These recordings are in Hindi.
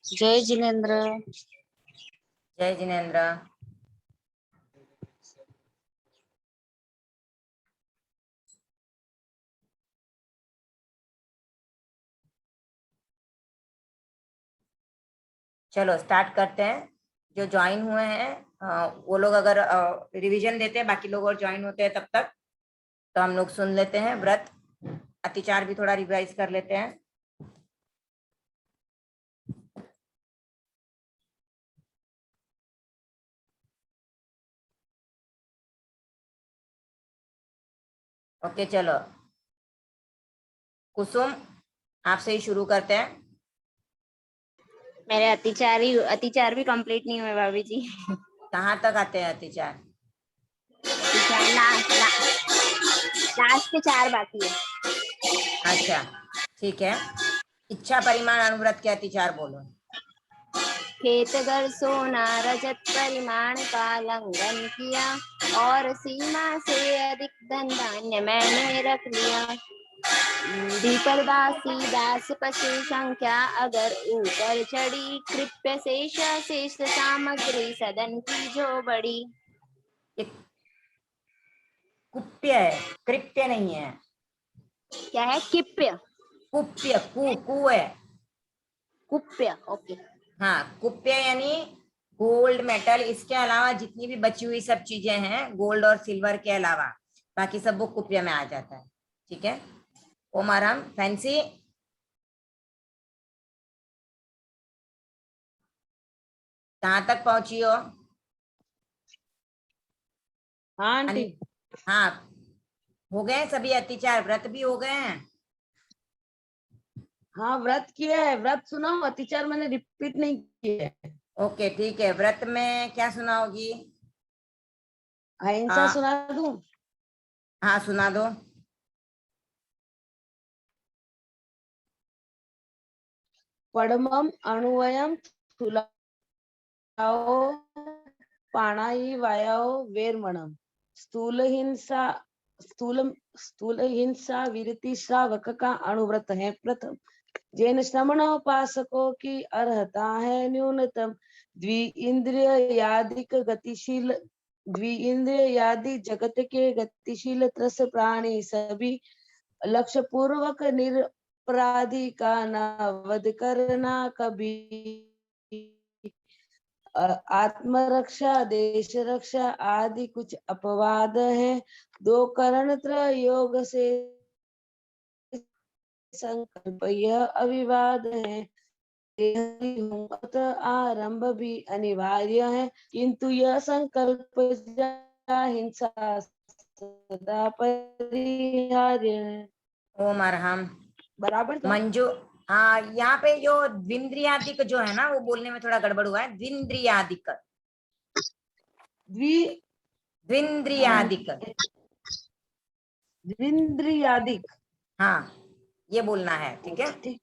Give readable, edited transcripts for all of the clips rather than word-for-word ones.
जय जिनेन्द्र। जय जिनेन्द्र। चलो स्टार्ट करते हैं। जो ज्वाइन हुए हैं वो लोग अगर रिवीजन देते हैं, बाकी लोग और ज्वाइन होते हैं तब तक, तो हम लोग सुन लेते हैं। व्रत अतिचार भी थोड़ा रिवाइज कर लेते हैं। ओके चलो कुसुम, आपसे ही शुरू करते हैं। मेरे अतिचार भी कंप्लीट नहीं हुए भाभी जी। कहाँ तक आते हैं अतिचार? लास्ट के 4 बाकी है। अच्छा ठीक है। इच्छा परिमाण अनुव्रत के अतिचार बोलो। खेतगर सोना रजत परिमाण का लंघन किया और सीमा से अधिक धन धान्य मैंने रख लिया। विपरदासी दास पशु संख्या अगर ऊपर चढ़ी, कृप्य शेष सामग्री सदन की जो बड़ी। कुप्य है, कृप्य नहीं है। क्या है? किप्य। कुप्य, कु है। कुप्य, ओके। हाँ, कुप्य यानी गोल्ड मेटल, इसके अलावा जितनी भी बची हुई सब चीजें हैं गोल्ड और सिल्वर के अलावा, बाकी सब वो कुप्य में आ जाता है। ठीक है। ओम आराम। फैंसी कहाँ तक पहुंची हो? हाँ आंटी। हाँ, हो गए सभी अतिचार, व्रत भी हो गए हैं। हाँ व्रत किया है, व्रत सुनाओ, अतिचार मैंने रिपीट नहीं किया है। ओके ठीक है। व्रत में क्या सुनाओगी? अहिंसा सुना दूं? हाँ सुना दो। पडमम अणुवयम स्थूलाओ पाणाई वायाओ वेरमणम स्थूल हिंसा विरति श्रावक का अणुव्रत है प्रथम। जैन श्रमणोपासकों की अर्हता है न्यूनतम। द्विइंद्रिय यादि जगत के गतिशील त्रस प्राणी सभी लक्ष्य पूर्वक निरपराधी का न वध करना कभी। आत्मरक्षा देश रक्षा आदि कुछ अपवाद है। 2 करण त्रय योग से संकल्प यह अविवाद है। आरंभ भी अनिवार्य है, किंतु यह संकल्प हिंसा सदा परिहार्य है। ओम अरहम। बराबर था? मंजू, हाँ यहाँ पे जो द्विंद्रियादिक जो है ना वो बोलने में थोड़ा गड़बड़ हुआ है। द्विंद्रियादिक, द्विंद्रियादिक, द्विंद्रियादिक। हाँ ये बोलना है। ठीक है। ठीक।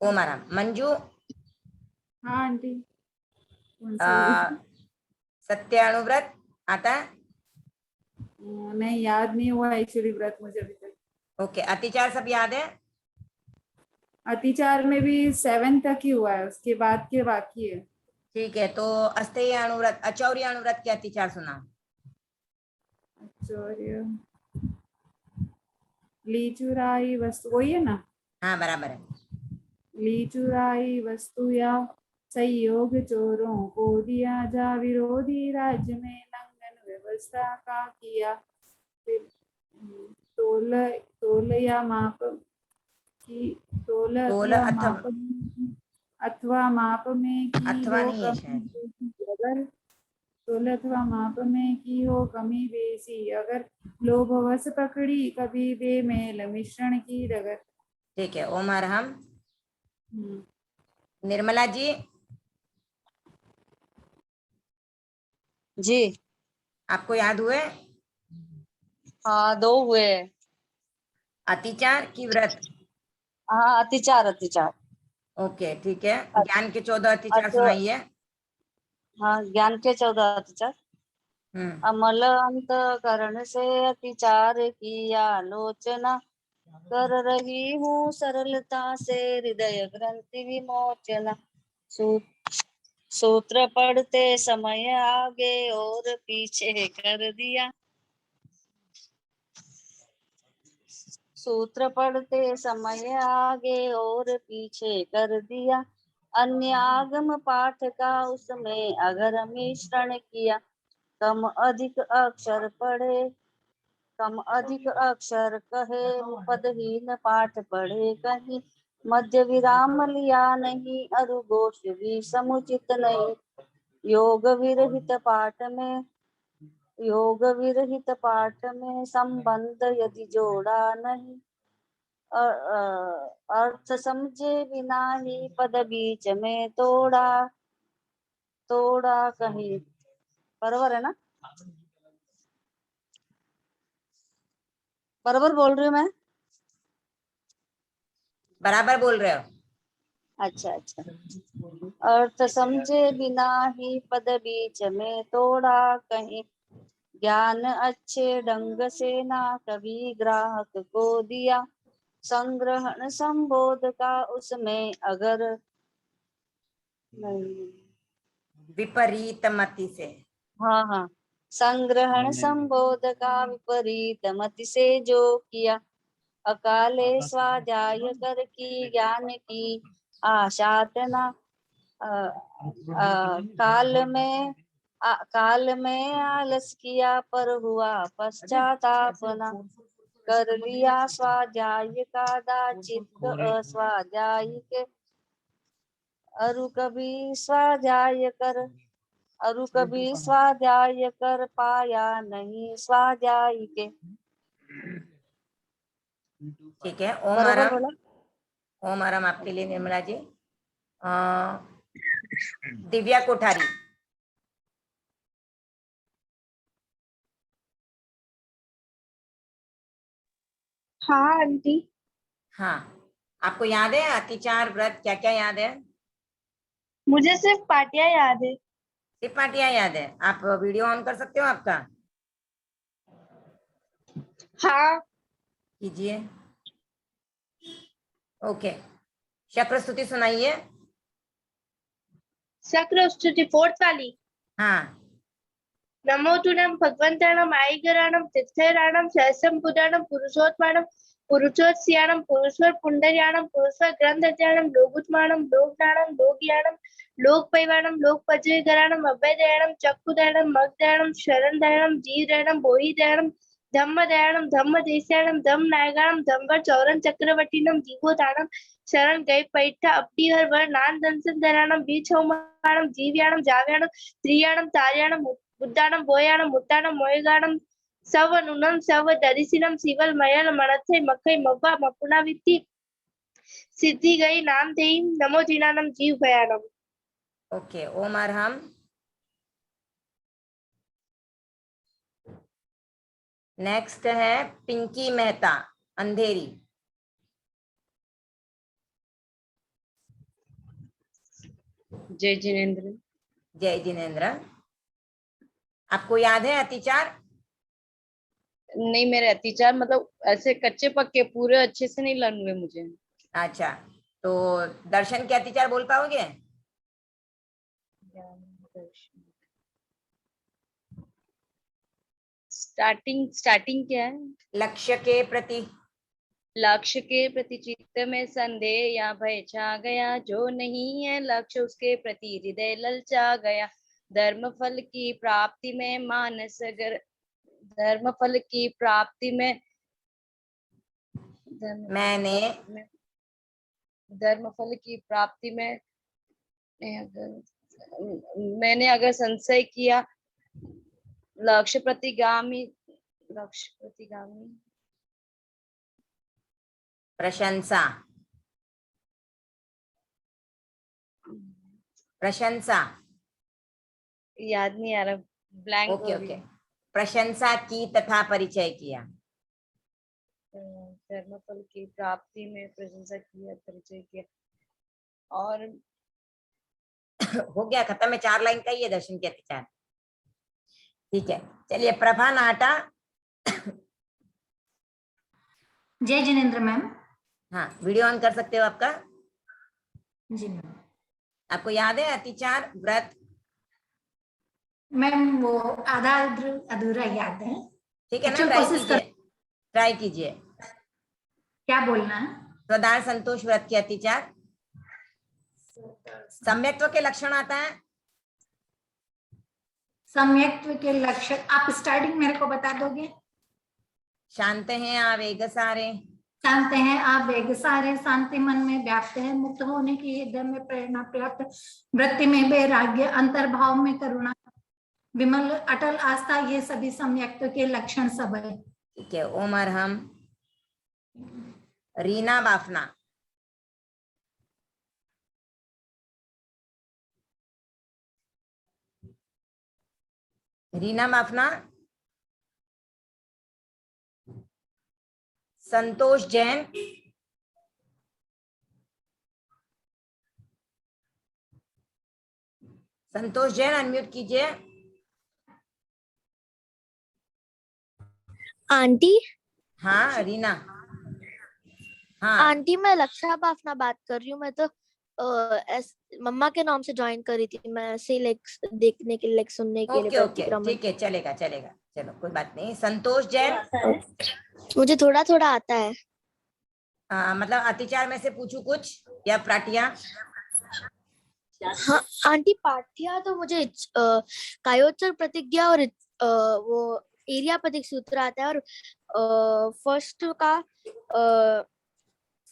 ओम आराम। मंजू। हाँ आंटी। सत्य अणुव्रत आता है? नहीं, याद नहीं हुआ एक्चुअली व्रत मुझे अभी तक। ओके। अतिचार सब याद है? अतिचार में भी 7 तक ही हुआ है, उसके बाद के बाकी है। ठीक है, तो अस्थेय अणुव्रत, अचौर्य अणुव्रत के अतिचार सुना। अचौर्य, ली चुराई वस्तु, वही है ना? हाँ बराबर है। ली चुराई वस्तु या संयोग चोरों को दिया जा, विरोधी राज्य में लंघन व्यवस्था का किया। फिर तोल या माप की, तोल अथवा माप में की अथवा हो नहीं है शायद। अगर तोल अथवा माप में की हो कमी बेसी, अगर लोभवश पकड़ी कभी बेमेल मिश्रण की रगत। ठीक है। ओम अरहम। निर्मला जी। जी आपको याद हुए? हाँ 2 हुए। अतिचार की व्रत? हाँ अतिचार। ओके ठीक है। ज्ञान के 14 अतिचार सुनाइए। हाँ ज्ञान के 14 अतिचार। अमल अंतकरण से अतिचार की आलोचना, कर रही हूँ सरलता से हृदय ग्रंथि विमोचना। सूत्र पढ़ते समय आगे और पीछे कर दिया। सूत्र पढ़ते समय आगे और पीछे कर दिया। अन्य आगम पाठ का उसमें अगर मिश्रण किया। कम अधिक अक्षर पढ़े, कम अधिक अक्षर कहे, पदहीन पाठ पढ़े कहीं। मध्य विराम लिया नहीं, अरुघोष भी समुचित नहीं। योग विरहित पाठ में संबंध यदि जोड़ा नहीं। अर्थ समझे बिना ही पद बीच में तोड़ा कहीं। बराबर है ना? बराबर बोल रही हूँ मैं? बराबर बोल रहे हो। अच्छा। अर्थ समझे बिना ही पद बीच में तोड़ा कहीं। ज्ञान अच्छे ढंग से ना कभी ग्राहक को दिया। संग्रहण संबोध का उसमें अगर नहीं। विपरीत मति से। हाँ, संग्रहण संबोध का विपरीत मति से जो किया। अकाले स्वाध्याय कर की ज्ञान की आशातना। काल में आलस किया पर हुआ पश्चातापना। कर लिया स्वाध्याय का दाचित अस्वाध्याय के। अरु कभी स्वाध्याय कर पाया नहीं स्वाध्याय के। ठीक है। ओम बराबर आराम। बोला? ओम आराम आपके लिए निर्मला जी। दिव्या कोठारी। हाँ आंटी। हाँ, आपको याद है अतिचार व्रत क्या क्या याद है? मुझे सिर्फ पाटियां याद है। सिर्फ पाटियां याद है। आप वीडियो ऑन कर सकते हो आपका? हाँ। कीजिए। ओके, शक्र स्तुति सुनाइए। शक्र स्तुति फोर्थ वाली। हाँ। नमो तुनम भगवंताणम आईगराणम तीर्थराणम सहस्रम पुराणम पुरुषोत्तमाणम पुरुषोत्स्याणम पुरुषवर पुंडर्याणम पुरुषवर ग्रंथज्ञानम लोकुत्माणम लोकदानम लोकयाणम लोकपैवाणम लोकपजयगराणम अभयदयाणम चक्षुदयाणम मगदयाणम शरणदयाणम जीवदयाणम बोहिदयाणम धम्मदयाणम धम्मदेस्याणम धम्मनायगाणम धम्मवर चौरन चक्रवर्तीनम जीवोदाणम शरण गए पैठा अपटीहर वर नान दंसन दयाणम बीछौमाणम जीवयाणम जाव्याणम त्रियाणम तार्याणम बुद्धाणम बोयाणम मुत्ताणम मोयगाणम सव नुनम सव दरिसिनम सिवल मयल मणथै मखै मव्वा मपुनाविति सिद्धि गई नाम देई नमो जिनानम जीव भयानम। ओके, ओम अरहम। नेक्स्ट है पिंकी मेहता, अंधेरी। जय जिनेन्द्र। जय जिनेन्द्र। आपको याद है अतिचार? नहीं, मेरे अतिचार मतलब ऐसे कच्चे पक्के पूरे अच्छे से नहीं लर्न हुए मुझे। अच्छा, तो दर्शन के अतिचार बोल पाओगे? स्टार्टिंग क्या है? लक्ष्य के प्रति। लक्ष्य के प्रति चित्त में संदेह या भय छा गया। जो नहीं है लक्ष्य उसके प्रति हृदय ललचा गया। धर्म फल की प्राप्ति में मैंने अगर संशय किया। लक्ष्य प्रतिगामी प्रशंसा। याद नहीं आ रहा, ब्लैंक। ओके। प्रशंसा की तथा परिचय किया। धर्मफल की प्राप्ति में प्रशंसा किया, परिचय किया। और हो गया, खत्म है। 4 लाइन का ही है दर्शन के अतिचार। ठीक है, चलिए। प्रभा नाटा। जय जिनेन्द्र मैम। हाँ, वीडियो ऑन कर सकते हो आपका? जी मैम। आपको याद है अतिचार व्रत? मैम वो आधा अधूरा याद है। ठीक है ना, Actually ट्राई कोशिश कीजिए, ट्राई कीजिए। क्या बोलना है? स्वदार संतोष व्रत के अतिचार सम्यक्त्व के लक्षण आता है। सम्यक्त्व के लक्षण आप स्टार्टिंग मेरे को बता दोगे? शांत हैं आवेग सारे, शांत हैं आप वेग सारे, शांति मन में व्याप्त है, मुक्त होने की हृदय में प्रेरणा प्राप्त, वृत्ति में वैराग्य, अंतर्भाव में करुणा, विमल अटल आस्था, ये सभी सम्यक्त्व के लक्षण सब है। ठीक है। ओम अरहम रीना बाफना। रीना बाफना। संतोष जैन। संतोष जैन अनम्यूट कीजिए। आंटी। हाँ रीना। हाँ आंटी मैं लक्षा बाफना बात कर रही हूँ। मैं तो मम्मा के नाम से ज्वाइन करी थी, मैं ऐसे देखने के लिए सुनने के लिए ओके ओके, प्रतिक्रमण। ठीक है, चलेगा चलेगा, चलो कोई बात नहीं। संतोष जैन। मुझे थोड़ा थोड़ा आता है। मतलब अतिचार में से पूछू कुछ या प्राटिया? हाँ आंटी, पाठ्या तो मुझे कायोत्सर्ग प्रतिज्ञा और वो एरिया पदिक सूत्र आता है, और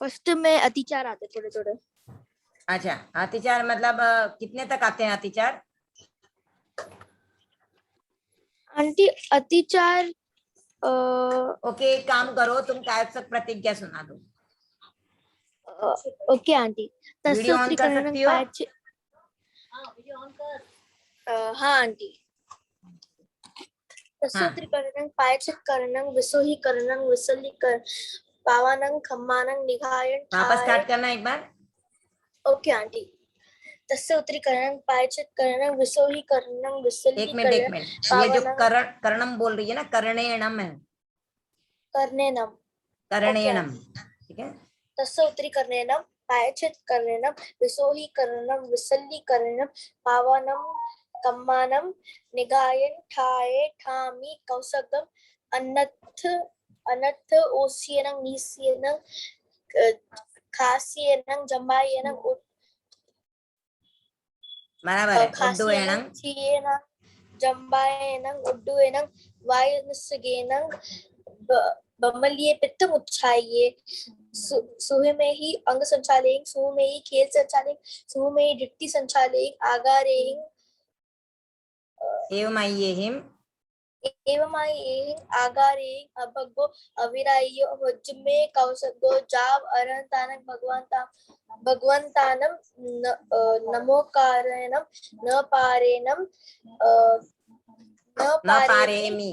फर्स्ट में अतिचार आते थोड़े थोड़े। अच्छा, अतिचार मतलब कितने तक आते हैं अतिचार? आंटी अतिचार ओके, एक काम करो, तुम कायोत्सर्ग प्रतिज्ञा सुना दो। Okay aunty. वीडियो ऑन कर सकती हो? हाँ आंटी। तस्सूत्रीकरणं पायचित्करणं विसोहीकरणं विसलीकरणं पावानं खम्मानं निघायन वापस स्टार्ट करना एक बार। Okay aunty. तस्सूत्रीकरणं पायचित्करणं विसोहीकरणं एक विसलीकरणं मिनट, ये जो कर्णम बोल रही है ना, कर्णेणम है, कर्णेनम। कर्णेणम, ठीक है। तस्सूत्रीकरणं पायचित्करणं विसोहीकरणं विसलीकरणं पावानं कम्मानं निगायन ठाये ठामी कौसगम अनथ ओसियनं नीसियनं खासियनं जम्बायनं बराबर है। खासियनं उड्डयनं, चियनं जम्बायनं उड्डयनं वायुनिस्सगेनं बमलिये पित्तम उच्छाइये सुहे में ही अंग संचालें, सुह में ही खेल संचालें, सुह में ही डिट्टी संचालें, आगारें एवमायेहिम आगारें अभगो अविरायो वज्मे कौसगो जाव अरहंतानं भगवंतानं नमोकारेणं न पारेणं न पारेमि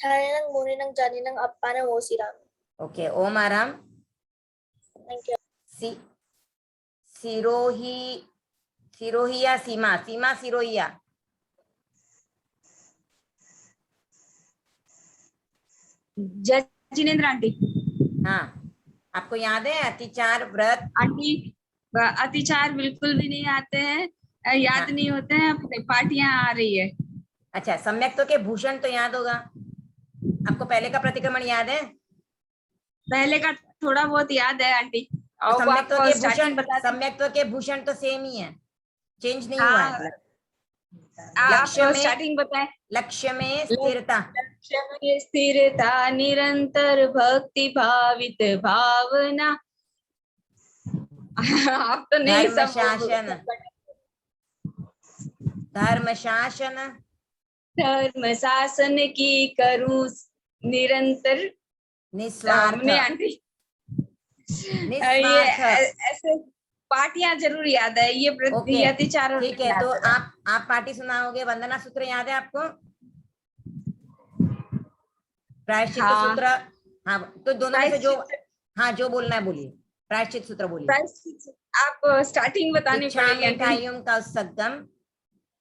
ठानेनं मुनिनं जानिनं अप्पानं ओसिराम। ओके। ओम आराम। Thank you. सिरोहिया सीमा, सीमा सिरोहिया। जय जिनेन्द्र आंटी। हाँ, आपको याद है अतिचार व्रत? आंटी अतिचार बिल्कुल भी नहीं आते हैं, याद हाँ। नहीं होते हैं, पार्टियां आ रही है। अच्छा, सम्यक्त्व के भूषण तो याद होगा आपको? पहले का प्रतिक्रमण याद है? पहले का थोड़ा बहुत याद है आंटी। और सम्यक्त्व के भूषण तो सेम ही है, चेंज नहीं हुआ है। लक्ष्य में स्टार्टिंग बताएं। लक्ष्य में स्थिरता, लक्ष्य में स्थिरता, निरंतर भक्ति भावित भावना। आप तो नहीं धर्म शासन, धर्म शासन, धर्म शासन की करूं निरंतर निस्वार्थ। आंटी ये ऐसे पार्टियां जरूर याद है। ये अतिचार। ठीक है, तो आप पार्टी सुनाओगे। वंदना सूत्र याद है आपको? प्रायश्चित सूत्र। हाँ, तो दोनों में से जो बोलना है बोलिए। प्रायश्चित सूत्र बोलिए। आप स्टार्टिंग बतानी पड़ेगी। मिठाइयों का संगम,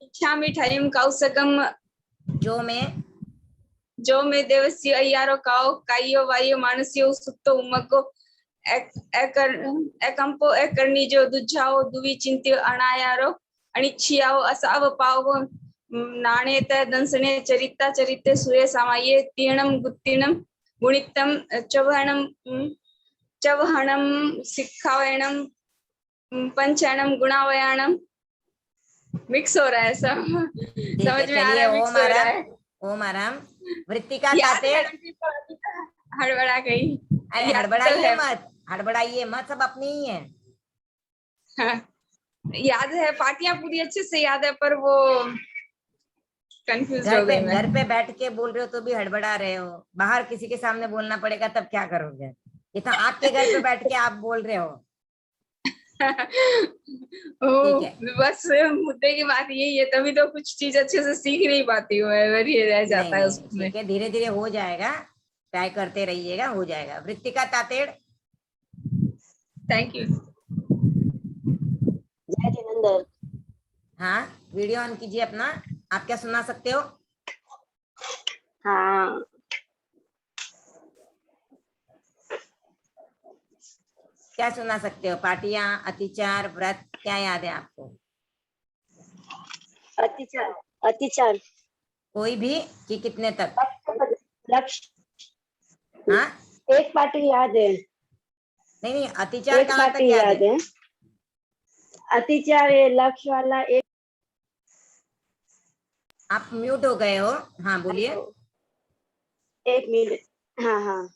इच्छा मिठाइयों का संगम, जो में जो में देवस्य अय्यारो काओ काइयो वायो मानसियो सुप्तो उमको एकंपो एकरनी जो दुजाओ दुवी चिंत्यो अनायारो अनिच्छियाओ असाव पावो नाणेत दंसने चरिता चरिते सुरे समाये तीर्णम गुत्तीर्णम गुणितम चवहणम सिखावयणम पंचणम गुणावयणम मिक्स हो रहा है सब। समझ में आ रहा है, मिक्स हो रहा है। ओम आराम। वृत्तिका तातेड़ हड़बड़ा गई। अरे हड़बड़ाइए मत, हड़बड़ाइए मत, सब अपनी ही है। हाँ, याद है, पार्टियां पूरी अच्छे से याद है, पर वो कंफ्यूज हो गई मैं। घर पे बैठ के बोल रहे हो तो भी हड़बड़ा रहे हो, बाहर किसी के सामने बोलना पड़ेगा तब क्या करोगे? ये तो आपके घर पे बैठ के आप बोल रहे हो। ठीक है, बस मुद्दे की बात यही है, तभी तो कुछ चीज अच्छे से सीख नहीं पाती हूँ, ये रह जाता है उसमें। ठीक है, धीरे धीरे हो जाएगा, ट्राई करते रहिएगा, हो जाएगा। वृत्तिका तातेड़। Thank you. जय जिनेंद्र। हाँ, वीडियो ऑन कीजिए अपना। आप क्या सुना सकते हो? हाँ, क्या सुना सकते हो? पाटियां, अतिचार, व्रत, क्या याद है आपको? अतिचार, अतिचार कोई भी कि कितने तक? लक्ष्य। हाँ, एक पार्टी याद है। नहीं, अतिचार एक कहाँ तक पार्टी याद है? अतिचार ये लक्ष्य वाला एक। आप म्यूट हो गए हो। हाँ, बोलिए। एक मिनट। हाँ हाँ,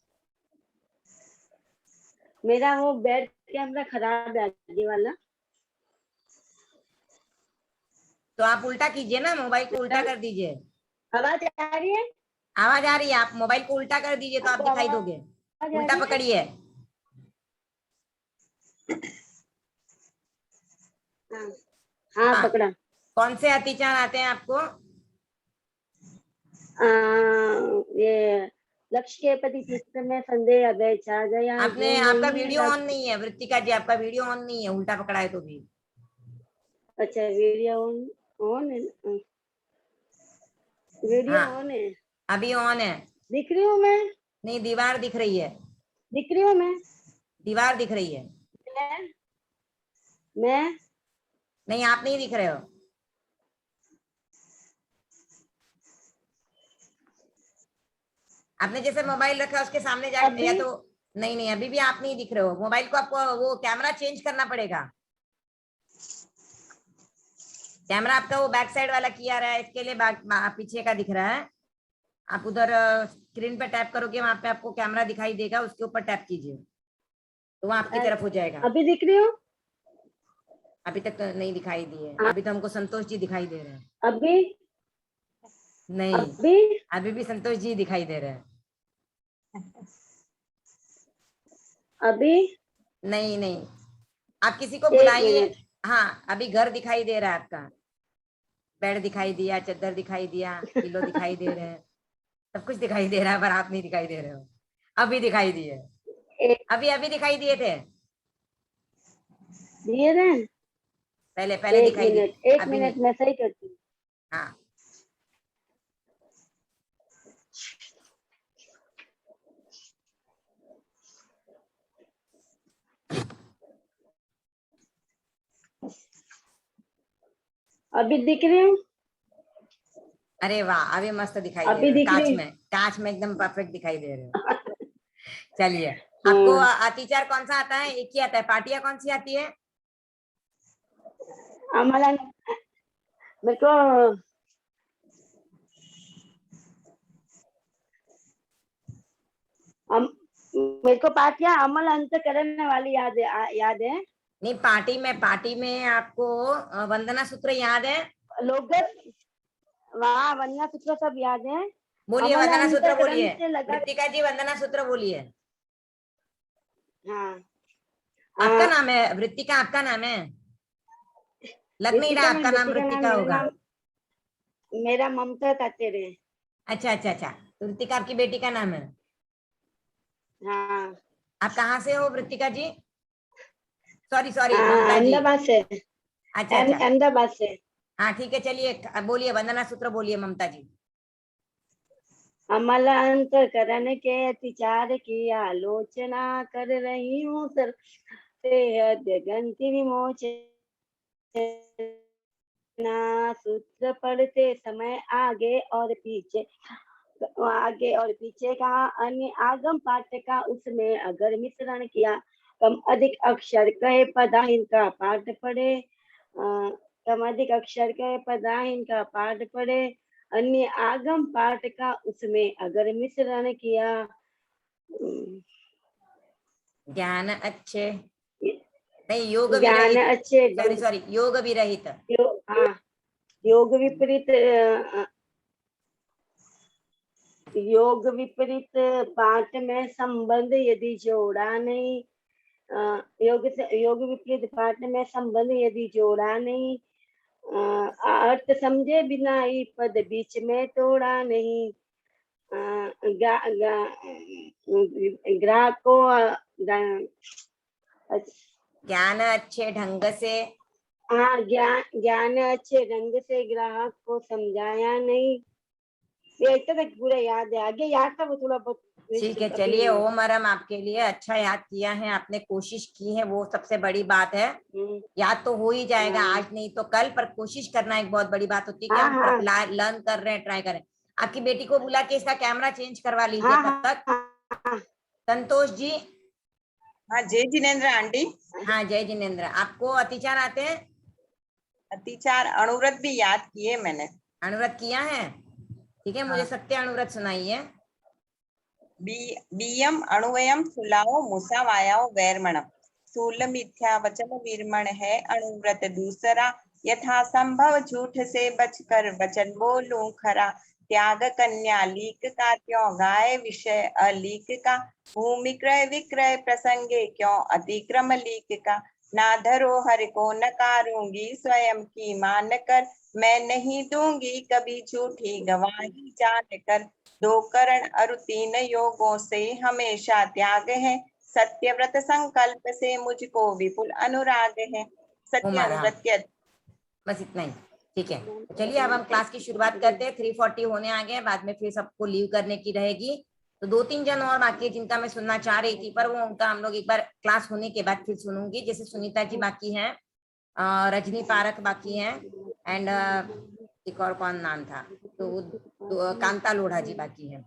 मेरा वो बैट कैमरा खराब है आगे वाला। तो आप उल्टा कीजिए ना, मोबाइल को उल्टा कर दीजिए। आवाज आ रही है? आवाज आ रही है, आप मोबाइल को उल्टा कर दीजिए तो आप दिखाई दोगे। उल्टा पकड़िए। हाँ, पकड़ा। कौन से अतिचार आते हैं आपको? ये लक्ष्य के प्रति चित्त में संदेह अभय छा गया। आपका वीडियो ऑन नहीं है वृत्तिका जी, आपका वीडियो ऑन नहीं है, उल्टा पकड़ा है तो भी। अच्छा, वीडियो ऑन है। वीडियो ऑन है, अभी ऑन है। दिख रही हूँ मैं? नहीं, दीवार दिख रही है। दिख रही हूँ मैं? दीवार दिख रही है। मैं नहीं, आप नहीं दिख रहे हो। आपने जैसे मोबाइल रखा उसके सामने जाके, या तो नहीं, अभी भी आप नहीं दिख रहे हो। मोबाइल को आपको वो कैमरा चेंज करना पड़ेगा। कैमरा आपका वो बैक साइड वाला किया रहा है, इसके लिए पीछे का दिख रहा है। आप उधर स्क्रीन पे टैप करोगे, वहां पे आपको कैमरा दिखाई देगा, उसके ऊपर टैप कीजिए तो वहां आपकी तरफ हो जाएगा। अभी दिख रही हूँ? अभी तक तो नहीं दिखाई दिए। अभी तो हमको संतोष जी दिखाई दे रहे हैं। अभी नहीं, अभी भी संतोष जी दिखाई दे रहे हैं। अभी नहीं, आप किसी को बुलाइए। हाँ, अभी घर दिखाई दे रहा है आपका, बेड दिखाई दिया, चादर दिखाई दिया, पिलो दिखाई दे रहे हैं, सब कुछ दिखाई दे रहा है, पर आप नहीं दिखाई दे रहे हो। अभी दिखाई दिए, अभी दिखाई दिए थे। दिए थे पहले दिखाई दिए। एक मिनट मैं सही करती हूँ। हाँ, अभी दिख रही हूँ? अरे वाह, अभी मस्त दिखाई दे अभी रहे हो। दिख कांच में एकदम परफेक्ट दिखाई दे रहे हो। चलिए, आपको अतिचार कौन सा आता है? एक ही आता है। पाटिया कौन सी आती है? आम्हाला मेरे को मेरे को पाटिया अमल अंत करने वाली याद है। नहीं, पार्टी में आपको वंदना सूत्र याद है? लोग वहाँ वंदना सूत्र सब याद है। बोलिए वंदना सूत्र, बोलिए वृत्तिका जी, वंदना सूत्र बोलिए। हाँ, आपका नाम है वृत्तिका? आपका नाम है? लग नहीं रहा आपका नाम वृत्तिका होगा। मेरा ममता तातेड़ है। अच्छा, तो वृत्तिका आपकी बेटी का नाम है? हाँ। आप कहाँ से हो वृत्तिका जी? सॉरी, अहमदाबाद से। अच्छा, अहमदाबाद से। हाँ, ठीक है, चलिए बोलिए वंदना सूत्र बोलिए ममता जी। अमल अंतकरण के अतिचार की आलोचना कर रही हूँ सर से हृदय ग्रंथि विमोचना। सूत्र पढ़ते समय आगे और पीछे कहा, अन्य आगम पाठ का उसमें अगर मिश्रण किया। कम अधिक अक्षर कहे पदाहीन का पाठ पढ़े, कम अधिक अक्षर कहे पदाहीन का पाठ पढ़े। अन्य आगम पाठ का उसमें अगर मिश्रण किया। ज्ञान अच्छे नहीं, योग ज्ञान विरहित, अच्छे सॉरी योग विरहित, योग विपरीत योग विपरीत पाठ में संबंध यदि जोड़ा नहीं, योग विपरीत पाठ में संबंध यदि जोड़ा नहीं, अर्थ समझे बिना ही पद बीच में तोड़ा नहीं। ग्राहक को ज्ञान अच्छे ढंग से, हाँ ज्ञान अच्छे ढंग से ग्राहक को समझाया नहीं। ये इतना तक पूरा याद है, आगे याद था वो थोड़ा बहुत। ठीक है, चलिए ओम अरम आपके लिए अच्छा याद किया है आपने, कोशिश की है, वो सबसे बड़ी बात है। याद तो हो ही जाएगा, आज नहीं तो कल, पर कोशिश करना एक बहुत बड़ी बात होती है कि हम लर्न कर रहे हैं, ट्राई करें। आपकी बेटी को बुला के इसका कैमरा चेंज करवा लीजिए तब तक। संतोष जी। हाँ जय जिनेन्द्र आंटी। हाँ जय जिनेन्द्र। आपको अतिचार आते हैं? अतिचार अनुव्रत भी याद किए मैंने। अनुव्रत किया है? ठीक है, मुझे सत्य अनुव्रत सुनाइए। बीयम अणुवयम सुलाओ मुसावायाओ वैरमणम। स्थूल मिथ्या वचन विरमण है अनुव्रत दूसरा। यथा संभव झूठ से बचकर वचन बोलूं खरा। त्याग कन्या लीक का त्यों गाय विषय अलीक का। भूमि क्रय विक्रय प्रसंगे क्यों अतिक्रम लीक का। ना धरोहर को नकारूंगी स्वयं की मान कर। मैं नहीं दूंगी कभी झूठी गवाही जान कर। दो करण अरु तीन योगों से हमेशा त्याग है। सत्यव्रत संकल्प से मुझको विपुल अनुराग है। सत्य अनुव्रत के बस इतना ही, ठीक है। चलिए अब हम क्लास की शुरुआत करते हैं। 3:40 होने आ गए, बाद में फिर सबको लीव करने की रहेगी। तो 2-3 जन और बाकी जिनका मैं सुनना चाह रही थी, पर वो उनका हम लोग एक बार क्लास होने के बाद फिर सुनूंगी। जैसे सुनीता जी बाकी हैं, रजनी पारक बाकी हैं, एंड एक और कौन नाम था, तो कांता लोढ़ा जी बाकी हैं।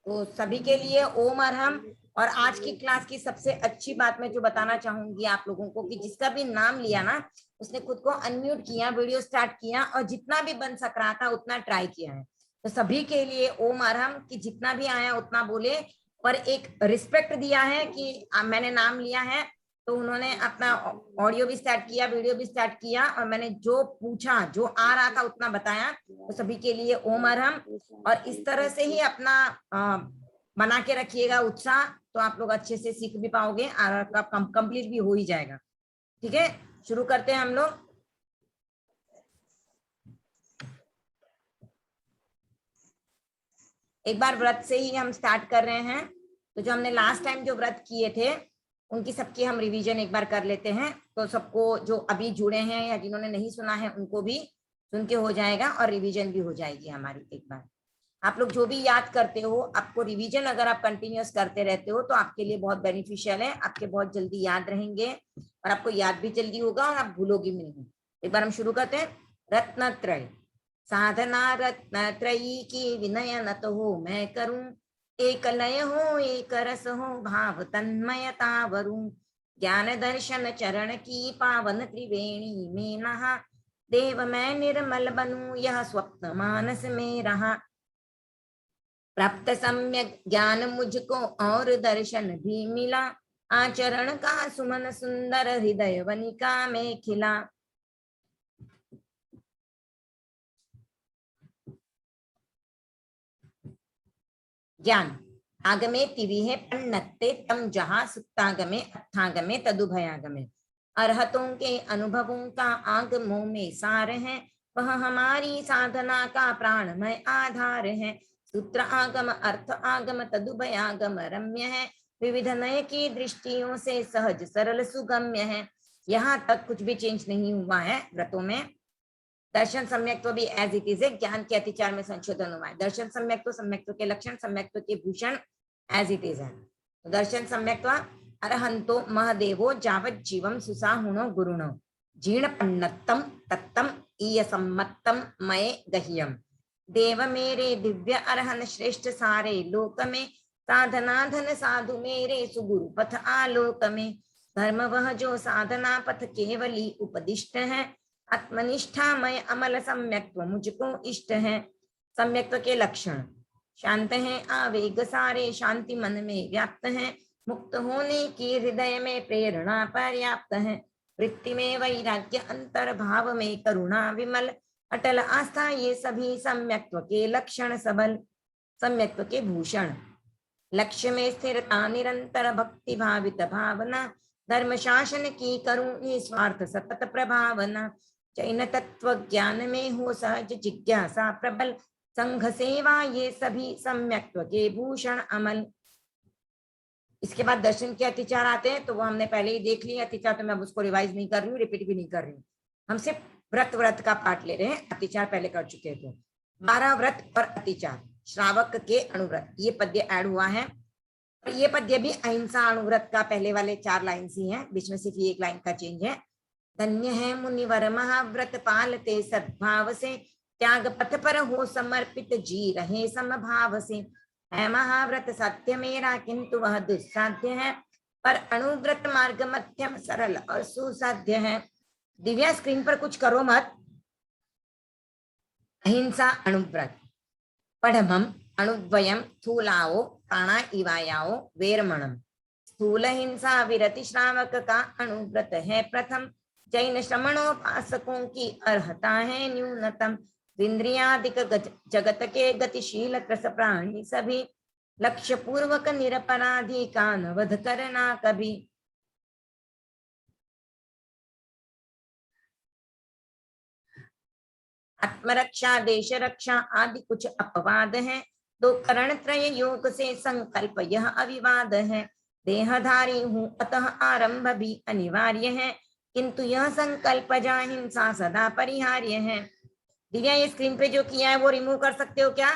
तो सभी के लिए ओम अरहम। और आज की क्लास की सबसे अच्छी बात मैं जो बताना चाहूंगी आप लोगों को, कि जिसका भी नाम लिया ना उसने खुद को अनम्यूट किया, वीडियो स्टार्ट किया और जितना भी बन सक रहा था उतना ट्राई किया है। तो सभी के लिए ओम अरहम, कि जितना भी आया उतना बोले, पर एक रिस्पेक्ट दिया है कि मैंने नाम लिया है तो उन्होंने अपना ऑडियो भी स्टार्ट किया, वीडियो भी स्टार्ट किया, और मैंने जो पूछा, जो आ रहा था उतना बताया। तो सभी के लिए ओम अरहम। और इस तरह से ही अपना बना के रखिएगा उत्साह, तो आप लोग अच्छे से सीख भी पाओगे और आपका कंप्लीट भी हो ही जाएगा। ठीक है, शुरू करते हैं हम लोग। एक बार व्रत से ही हम स्टार्ट कर रहे हैं। तो जो हमने लास्ट टाइम जो व्रत किए थे उनकी सबकी हम रिवीजन एक बार कर लेते हैं। तो सबको जो अभी जुड़े हैं या जिन्होंने नहीं सुना है उनको भी सुन के हो जाएगा और रिवीजन भी हो जाएगी हमारी। एक बार आप लोग जो भी याद करते हो, आपको रिवीजन अगर आप कंटिन्यूअस करते रहते हो तो आपके लिए बहुत बेनिफिशियल है, आपके बहुत जल्दी याद रहेंगे और आपको याद भी जल्दी होगा और आप भूलोगे भी नहीं। एक बार हम शुरू करते हैं। रत्नत्रय साधना रत्नत्रयी की विनय न तो हो मैं करूं। एक लय हो एक रस हो भाव तन्मयता वरूं। ज्ञान दर्शन चरण की पावन त्रिवेणी में नहा। देव मैं निर्मल बनूं यह स्वप्न मानस में रहा। प्राप्त सम्यक ज्ञान मुझको और दर्शन भी मिला। आचरण का सुमन सुंदर हृदय वनिका में खिला। ज्ञान आगमे तिविहे पन्नत्ते तम जहाँ सुप्तागमे अर्थागमे तदुभयागमे। अरहतों के अनुभवों का आगमों में सार है। वह हमारी साधना का प्राणमय आधार है। सूत्र आगम अर्थ आगम तदुभयागम रम्य है। विविध नय की दृष्टियों से सहज सरल सुगम्य है। यहाँ तक कुछ भी चेंज नहीं हुआ है व्रतों में। दर्शन सम्यक्त्व भी एज इट इज है, ज्ञान के अतिचार में संशोधन हुआ है। दर्शन सम्यक्त्व के लक्षण, सम्यक्त्व के भूषण एज इट इज है। तो दर्शन सम्यक्त्व अरहंतो महदेवो जावत जीवम सुसाहुनो गुरुणो जीर्ण पन्नत्तम तत्तम ईय सम्मत्तम मये गह्यम। देव मेरे दिव्य अरहन श्रेष्ठ सारे लोक में, साधना धन साधु मेरे सुगुरु पथ आलोक में। धर्म वह जो साधना पथ केवली उपदिष्ट है, आत्मनिष्ठामय अमल सम्यक्त्व मुझको इष्ट है। सम्यक्त्व के लक्षण शांत है आवेग सारे, शांति मन में व्याप्त है, मुक्त होने की हृदय में प्रेरणा पर्याप्त है। वृत्ति में वैराग्य, अंतर भाव में करुणा विमल, अटल आस्था ये सभी सम्यक्त्व के लक्षण सबल। सम्यक्त्व के भूषण लक्ष्य में स्थिरता, निरंतर भक्ति भावित भावना, धर्म शासन की करूं निस्वार्थ सतत प्रभावना। जैन तत्व ज्ञान में हो सहज जिज्ञासा प्रबल, संघ सेवा ये सभी सम्यक्त्व के भूषण अमल। इसके बाद दर्शन के अतिचार आते हैं, तो वो हमने पहले ही देख लिया अतिचार, तो मैं उसको रिवाइज नहीं कर रही हूँ, रिपीट भी नहीं कर रही हूँ। हम सिर्फ व्रत का पाठ ले रहे हैं, अतिचार पहले कर चुके थे। 12 व्रत और अतिचार, श्रावक के अनुव्रत, ये पद्य ऐड हुआ है। और ये पद्य भी अहिंसा अनुव्रत का पहले वाले 4 लाइन ही हैं, बीच में सिर्फ 1 लाइन का चेंज है। धन्य है मुनिवर महाव्रत पालते सद्भाव से, त्याग पथ पर हो समर्पित जी रहे समभाव से। है महाव्रत सत्य मेरा किंतु वह दुस्साध्य है, पर अनुव्रत मार्ग मध्यम सरल और सुसाध्य है। दिव्या स्क्रीन पर कुछ करो मत। अहिंसा अनुव्रत पढ़मम अणुद्वयम थूलाओ प्राणा इवायाओ वेरमणम। स्थूल हिंसा विरति श्रावक का अनुव्रत है प्रथम, जैन श्रमणोपासकों की अर्हता है न्यूनतम। इंद्रियादिक जगत के गतिशील त्रस प्राणी सभी, लक्ष्य पूर्वक निरपराधी का न वध करना कभी। आत्मरक्षा देश रक्षा आदि कुछ अपवाद है, तो करण त्रय योग से संकल्प यह अविवाद है। देहधारी हूँ अतः आरंभ भी अनिवार्य है, किंतु यह संकल्प जा हिंसा सदा परिहार्य है। दिव्या ये स्क्रीन पे जो किया है वो रिमूव कर सकते हो क्या?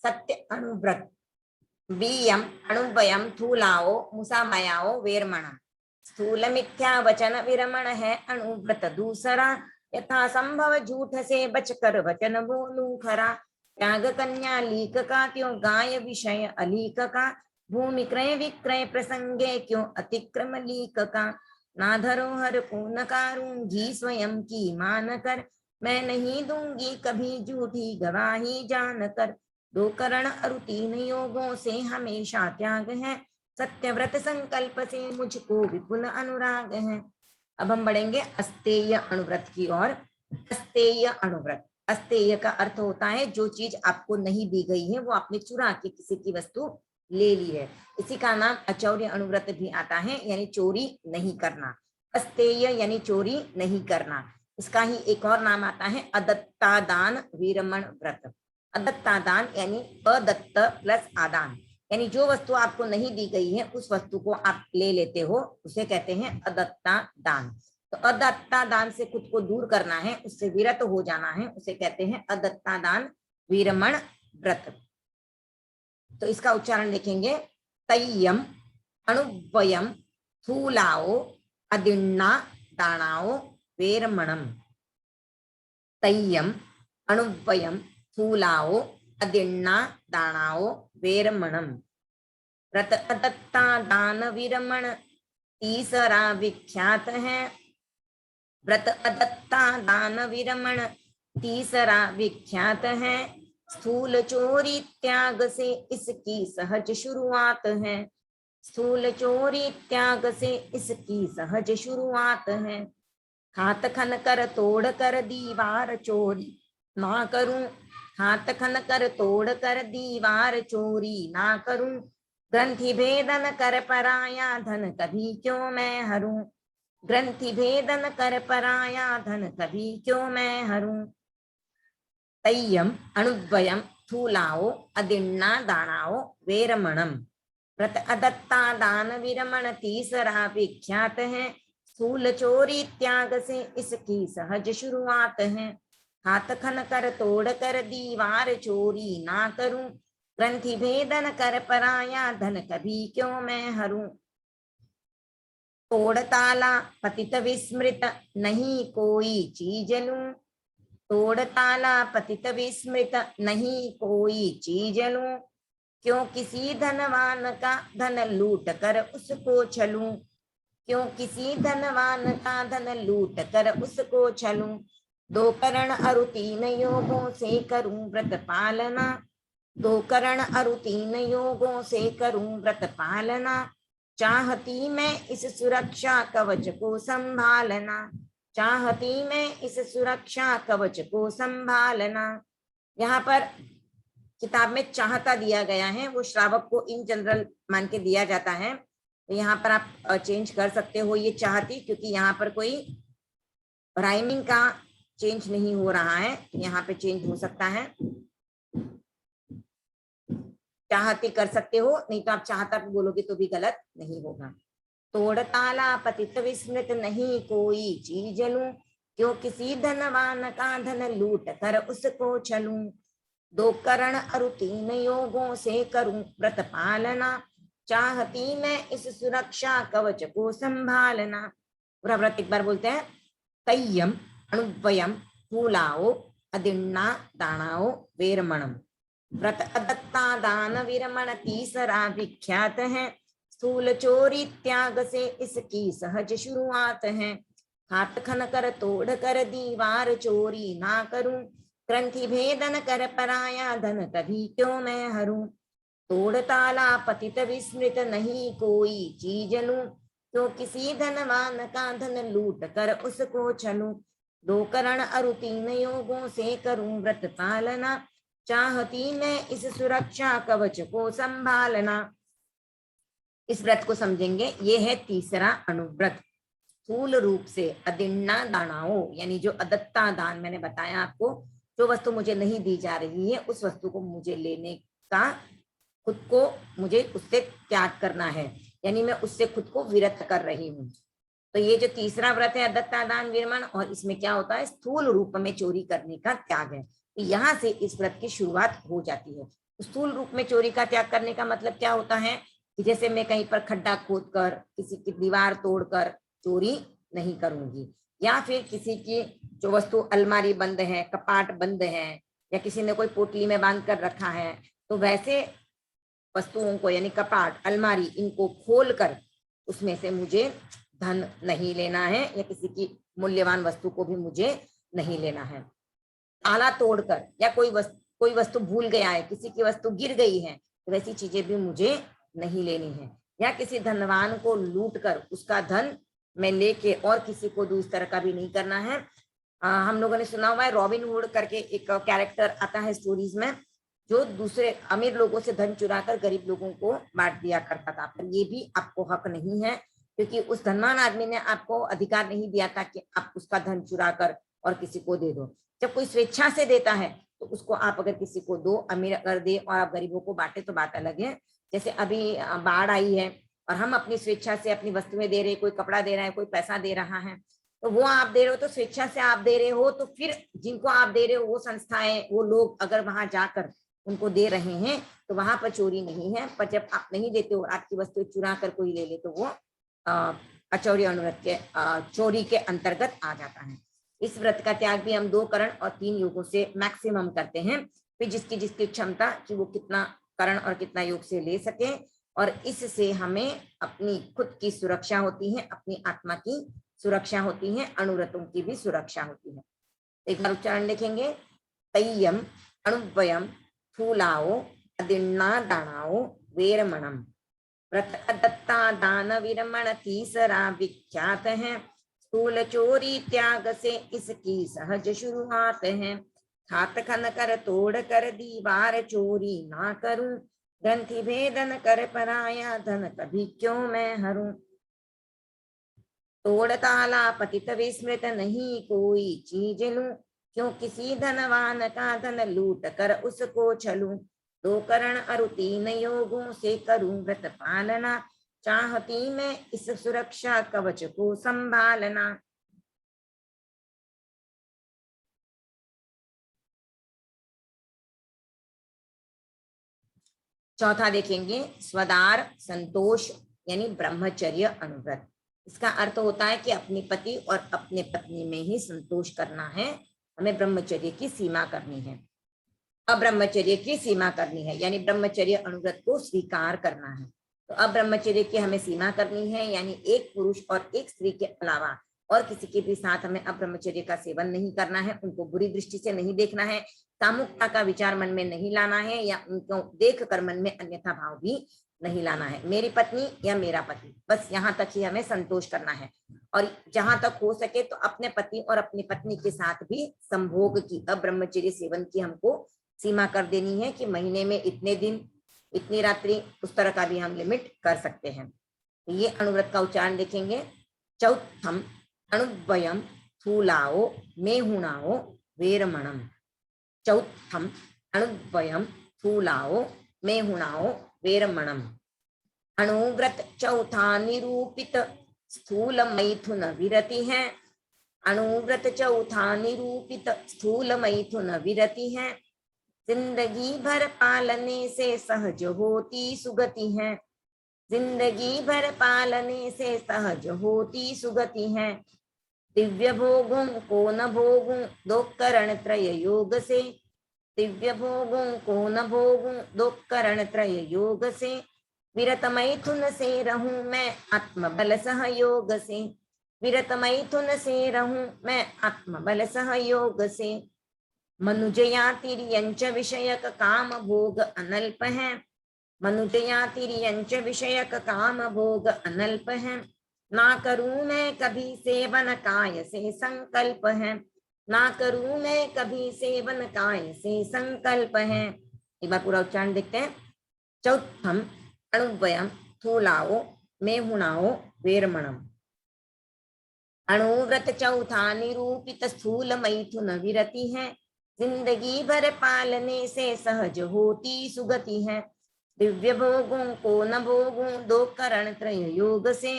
सत्य अनुव्रत बीयम अणुवयम थूलाओ मुसामयाओ वेरमणम। स्थूल मिथ्या वचन विरमण है अनुव्रत दूसरा, यथा संभव झूठ से बचकर वचन बोलूं खरा। त्याग कन्या लीक का क्यों गाय विषय अलीक का, भूमि क्रय विक्रय प्रसंगे क्यों अतिक्रम लीक का। ना धरोहर को नकारूंगी स्वयं की मान कर, मैं नहीं दूंगी कभी झूठी गवाही जानकर। 2 करण अरु 3 योगों से हमेशा त्याग है, सत्यव्रत संकल्प से मुझको विपुल अनुराग है। अब हम बढ़ेंगे अस्तेय अनुव्रत की ओर। अस्तेय अनुव्रत, अस्तेय का अर्थ होता है जो चीज आपको नहीं दी गई है, वो आपने चुरा के किसी की वस्तु ले ली है। इसी का नाम अचौर्य अनुव्रत भी आता है, यानी चोरी नहीं करना। अस्तेय यानी चोरी नहीं करना। इसका ही एक और नाम आता है अदत्तादान वीरमण व्रत। अदत्तादान यानी अदत्त प्लस आदान, यानी जो वस्तु आपको नहीं दी गई है उस वस्तु को आप ले लेते हो, उसे कहते हैं अदत्ता दान। तो अदत्ता दान से खुद को दूर करना है, उससे विरत हो जाना है, उसे कहते हैं अदत्ता दान वीरमण व्रत। तो इसका उच्चारण देखेंगे, तय्यम अणुवयम थूलाओ अदिन्ना दानाओ वेरमणम। तय्यम अणुवयम थूलाओ अदिन्ना दानाओ वेरमणम। व्रत अदत्ता दान वीरमण तीसरा विख्यात है। व्रत अदत्ता दान वीरमण तीसरा विख्यात है। स्थूल चोरी त्याग से इसकी सहज शुरुआत है। स्थूल चोरी त्याग से इसकी सहज शुरुआत है। हाथ खन कर तोड़ कर दीवार चोरी ना करूं। हाथ खन कर तोड़ कर दीवार चोरी ना करूं। ग्रंथि भेदन कर पराया धन कभी क्यों मैं हरूं। ग्रंथि भेदन कर पराया धन कभी क्यों मैं हरूं। तय्यम अणुद्वयम थूलाओ अदिन्ना दानाओ वेरमणम। व्रत अदत्ता दान विरमण तीसरा विख्यात है। स्थूल चोरी त्याग से इसकी सहज शुरुआत है। हाथ खन कर तोड़ कर दीवार चोरी ना करूं। ग्रंथि भेदन कर पराया धन कभी क्यों मैं हरूं। तोड़ ताला पतित विस्मृत नहीं कोई चीज लूं। तोड़ ताला पतित विस्मृत नहीं कोई चीज लूं। क्यों किसी धनवान का धन लूट कर उसको छलूं। क्यों किसी धनवान का धन लूट कर उसको छलूं। दो करण अरु तीन योगों से करूं व्रत पालना। दो करण अरु तीन योगों से करूं व्रत पालना। चाहती मैं इस सुरक्षा कवच को संभालना। चाहती मैं इस सुरक्षा कवच को संभालना। यहाँ पर किताब में चाहता दिया गया है, वो श्रावक को इन जनरल मान के दिया जाता है। तो यहाँ पर आप चेंज कर सकते हो ये चाहती, क्योंकि यहाँ पर कोई राइमिंग का चेंज नहीं हो रहा है, तो यहाँ पे चेंज हो सकता है। चाहती कर सकते हो, नहीं तो आप चाहता बोलोगे तो भी गलत नहीं होगा। तोड़ ताला पतित विस्मृत नहीं कोई चीज लूं। क्यों किसी धनवान का धन लूट कर उसको छलूं। दो करण अरु तीन योगों से करूं व्रत पालना। चाहती मैं इस सुरक्षा कवच को संभालना। पूरा व्रत एक बार बोलते हैं। तय्यम अणुवयम थूलाओ अदिन्ना दानाओ वेरमणम। व्रत अदत्ता दान विरमण तीसरा विख्यात है। स्थूल चोरी त्याग से इसकी सहज शुरुआत है। हाथ खन कर तोड़ कर दीवार चोरी ना करूं। ग्रंथि भेदन कर पराया धन कभी क्यों मैं हरूं। तोड़ ताला पतित विस्मृत नहीं कोई चीज लूं। क्यों किसी धनवान का धन लूट कर उसको छलूं। दो करण अरु तीन योगों से करूं व्रत पालना। चाहती मैं इस सुरक्षा कवच को संभालना। इस व्रत को समझेंगे। ये है तीसरा अनुव्रत। स्थूल रूप से अदिन्ना दानाओ, यानी जो अदत्ता दान मैंने बताया आपको, जो वस्तु मुझे नहीं दी जा रही है उस वस्तु को मुझे लेने का, खुद को मुझे उससे त्याग करना है, यानी मैं उससे खुद को विरत कर रही हूँ। तो ये जो तीसरा व्रत है अदत्ता दान विरमण, और इसमें क्या होता है, स्थूल रूप में चोरी करने का त्याग है। तो यहाँ से इस व्रत की शुरुआत हो जाती है। स्थूल रूप में चोरी का त्याग करने का मतलब क्या होता है कि जैसे मैं कहीं पर खड्डा खोद कर, किसी की दीवार तोड़कर चोरी नहीं करूंगी, या फिर किसी की जो वस्तु अलमारी बंद है, कपाट बंद है, या किसी ने कोई पोटली में बांध कर रखा है, तो वैसे वस्तुओं को यानी कपाट, अलमारी, इनको खोल कर उसमें से मुझे धन नहीं लेना है, या किसी की मूल्यवान वस्तु को भी मुझे नहीं लेना है। ताला तोड़कर, या कोई वस्तु भूल गया है, किसी की वस्तु गिर गई है, तो वैसी चीजें भी मुझे नहीं लेनी है। या किसी धनवान को लूट कर उसका धन मैं लेके और किसी को दूसरी तरह का भी नहीं करना है। हम लोगों ने सुना हुआ है, रॉबिन हुड करके एक कैरेक्टर आता है स्टोरीज में, जो दूसरे अमीर लोगों से धन चुरा कर गरीब लोगों को बांट दिया करता था। पर ये भी आपको हक नहीं है, क्योंकि उस धनवान आदमी ने आपको अधिकार नहीं दिया था कि आप उसका धन चुरा कर और किसी को दे दो। जब कोई स्वेच्छा से देता है तो उसको आप अगर किसी को दो, अमीर अगर दे और आप गरीबों को बांटे तो बात अलग है। जैसे अभी बाढ़ आई है और हम अपनी स्वेच्छा से अपनी वस्तुएं दे रहे, कोई कपड़ा दे रहा है, कोई पैसा दे रहा है, तो वो आप दे रहे हो तो स्वेच्छा से आप दे रहे हो, तो फिर जिनको आप दे रहे हो वो संस्थाएं, वो लोग अगर वहां जाकर उनको दे रहे हैं तो वहां पर चोरी नहीं है। पर जब आप नहीं देते हो, आपकी वस्तु चुरा कर कोई ले ले, तो वो अचौर्य अनुव्रत के चोरी के अंतर्गत आ जाता है। इस व्रत का त्याग भी हम 2 करण और 3 योगों से मैक्सिमम करते हैं। फिर जिसकी जिसकी क्षमता कि वो कितना करण और कितना योग से ले सके, और इससे हमें अपनी खुद की सुरक्षा होती है, अपनी आत्मा की सुरक्षा होती है, अनुव्रतों की भी सुरक्षा होती है। एक बार उच्चारण लिखेंगे। तय्यम अणुव्ययम फूलाओ अदिन्ना दानाओ वेरमणम। व्रत दत्ता दान विरमण तीसरा विख्यात है। स्थूल चोरी त्याग से इसकी सहज शुरुआत है। हाथ खन कर तोड़ कर दीवार चोरी ना करूं। ग्रंथि भेदन कर पराया धन कभी क्यों मैं हरूं। तोड़ ताला पतित विस्मृत नहीं कोई चीज लूं। क्यों किसी धनवान का धन लूट कर उसको छलूं। 2 करण अरु 3 योगों से करूं व्रत पालना। चाहती मैं इस सुरक्षा कवच को संभालना। चौथा देखेंगे, स्वदार संतोष यानी ब्रह्मचर्य अनुव्रत। इसका अर्थ होता है कि अपनी पति और अपने पत्नी में ही संतोष करना है, हमें ब्रह्मचर्य की सीमा करनी है। अब्रह्मचर्य की सीमा करनी है यानी ब्रह्मचर्य अनुव्रत को स्वीकार करना है। तो अब्रह्मचर्य की हमें सीमा करनी है, यानी एक पुरुष और एक स्त्री के अलावा और किसी के भी साथ हमें अब्रह्मचर्य का सेवन नहीं करना है, उनको बुरी दृष्टि से नहीं देखना है, कामुकता का विचार मन में नहीं लाना है, या उनको देख कर मन में अन्यथा भाव भी नहीं लाना है। मेरी पत्नी या मेरा पति, बस यहाँ तक ही हमें संतोष करना है। और जहां तक हो सके तो अपने पति और अपनी पत्नी के साथ भी संभोग की, अब्रह्मचर्य सेवन की हमको सीमा कर देनी है कि महीने में इतने दिन, इतनी रात्रि, उस तरह का भी हम लिमिट कर सकते हैं। तो ये अनुव्रत का उच्चारण देखेंगे। चौथम अणुव्ययम स्थूलाओ मेहुणाओ वेरमणम। चौथम अणुव्ययम स्थूलाओ मेहुणाओ वेरमणम। अणुव्रत चौथा निरूपित स्थूल मैथुन विरति है। अणुव्रत चौथा निरूपित स्थूल मैथुन विरति है। जिंदगी भर पालने से सहज होती सुगति है। जिंदगी भर पालने से सहज होती सुगति है। दिव्य भोगों को न भोगूं 2 करण त्रय योग से। दिव्य भोगों को न भोगूं 2 करण त्रय योग से। विरत मैथुन से रहूं मैं आत्मबल सहयोग से। विरत मैथुन से रहूं मैं आत्मबल सहयोग से। मनुजयातिर्यंच विषयक काम भोग अनल्प है। मनुजयातिर्यंच विषयक काम भोग अनल्प है। ना करूं मैं कभी सेवन काय से संकल्प है। ना करूं मैं कभी सेवन काय से संकल्प है। एक बार पूरा उच्चारण देखते हैं। चौथम अणुव्ययम स्थूलाओ मेहुणाओ वेरमणम। अणुव्रत चौथा निरूपित स्थूल मैथुन विरति है। जिंदगी भर पालने से सहज होती सुगति है। दिव्य भोगों को न भोगूं 2 करण त्रय योग से।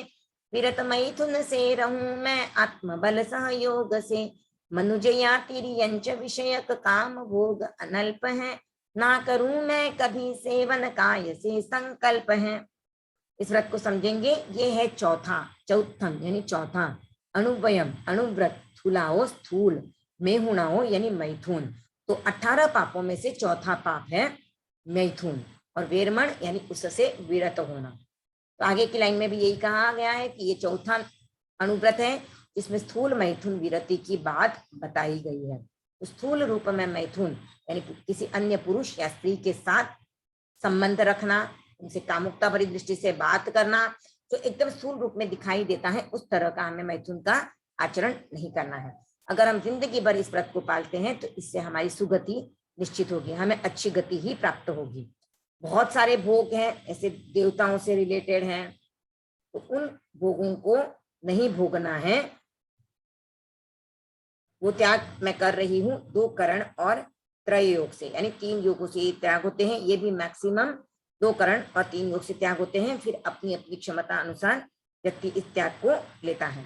विरत मैथुन से रहूं मैं आत्मबल सहयोग से। मनुजयातिर्यंच विषयक काम भोग अनल्प है। ना करूं मैं कभी सेवन काय से संकल्प है। इस व्रत को समझेंगे। ये है चौथा, चौथम यानी चौथा। अणुव्ययम अणुव्रत, स्थूलाओ स्थूल, मेहुणाओ यानी मैथुन। तो 18 पापों में से चौथा पाप है मैथुन, और वेरमण यानी उससे विरत होना। तो आगे की लाइन में भी यही कहा गया है कि ये चौथा अणुव्रत है जिसमें स्थूल मैथुन विरति की बात बताई गई है। तो स्थूल रूप में मैथुन यानी किसी अन्य पुरुष या स्त्री के साथ संबंध रखना, उनसे कामुकता भरी दृष्टि से बात करना, जो एकदम स्थूल रूप में दिखाई देता है, उस तरह का हमें मैथुन का आचरण नहीं करना है। अगर हम जिंदगी भर इस व्रत को पालते हैं तो इससे हमारी सुगति निश्चित होगी, हमें अच्छी गति ही प्राप्त होगी। बहुत सारे भोग हैं ऐसे देवताओं से रिलेटेड हैं, तो उन भोगों को नहीं भोगना है, वो त्याग मैं कर रही हूँ 2 करण और त्रय योग से, यानी 3 योगों से त्याग होते हैं। ये भी मैक्सिमम 2 करण और 3 योग से त्याग होते हैं। फिर अपनी अपनी क्षमता अनुसार व्यक्ति इस त्याग को लेता है।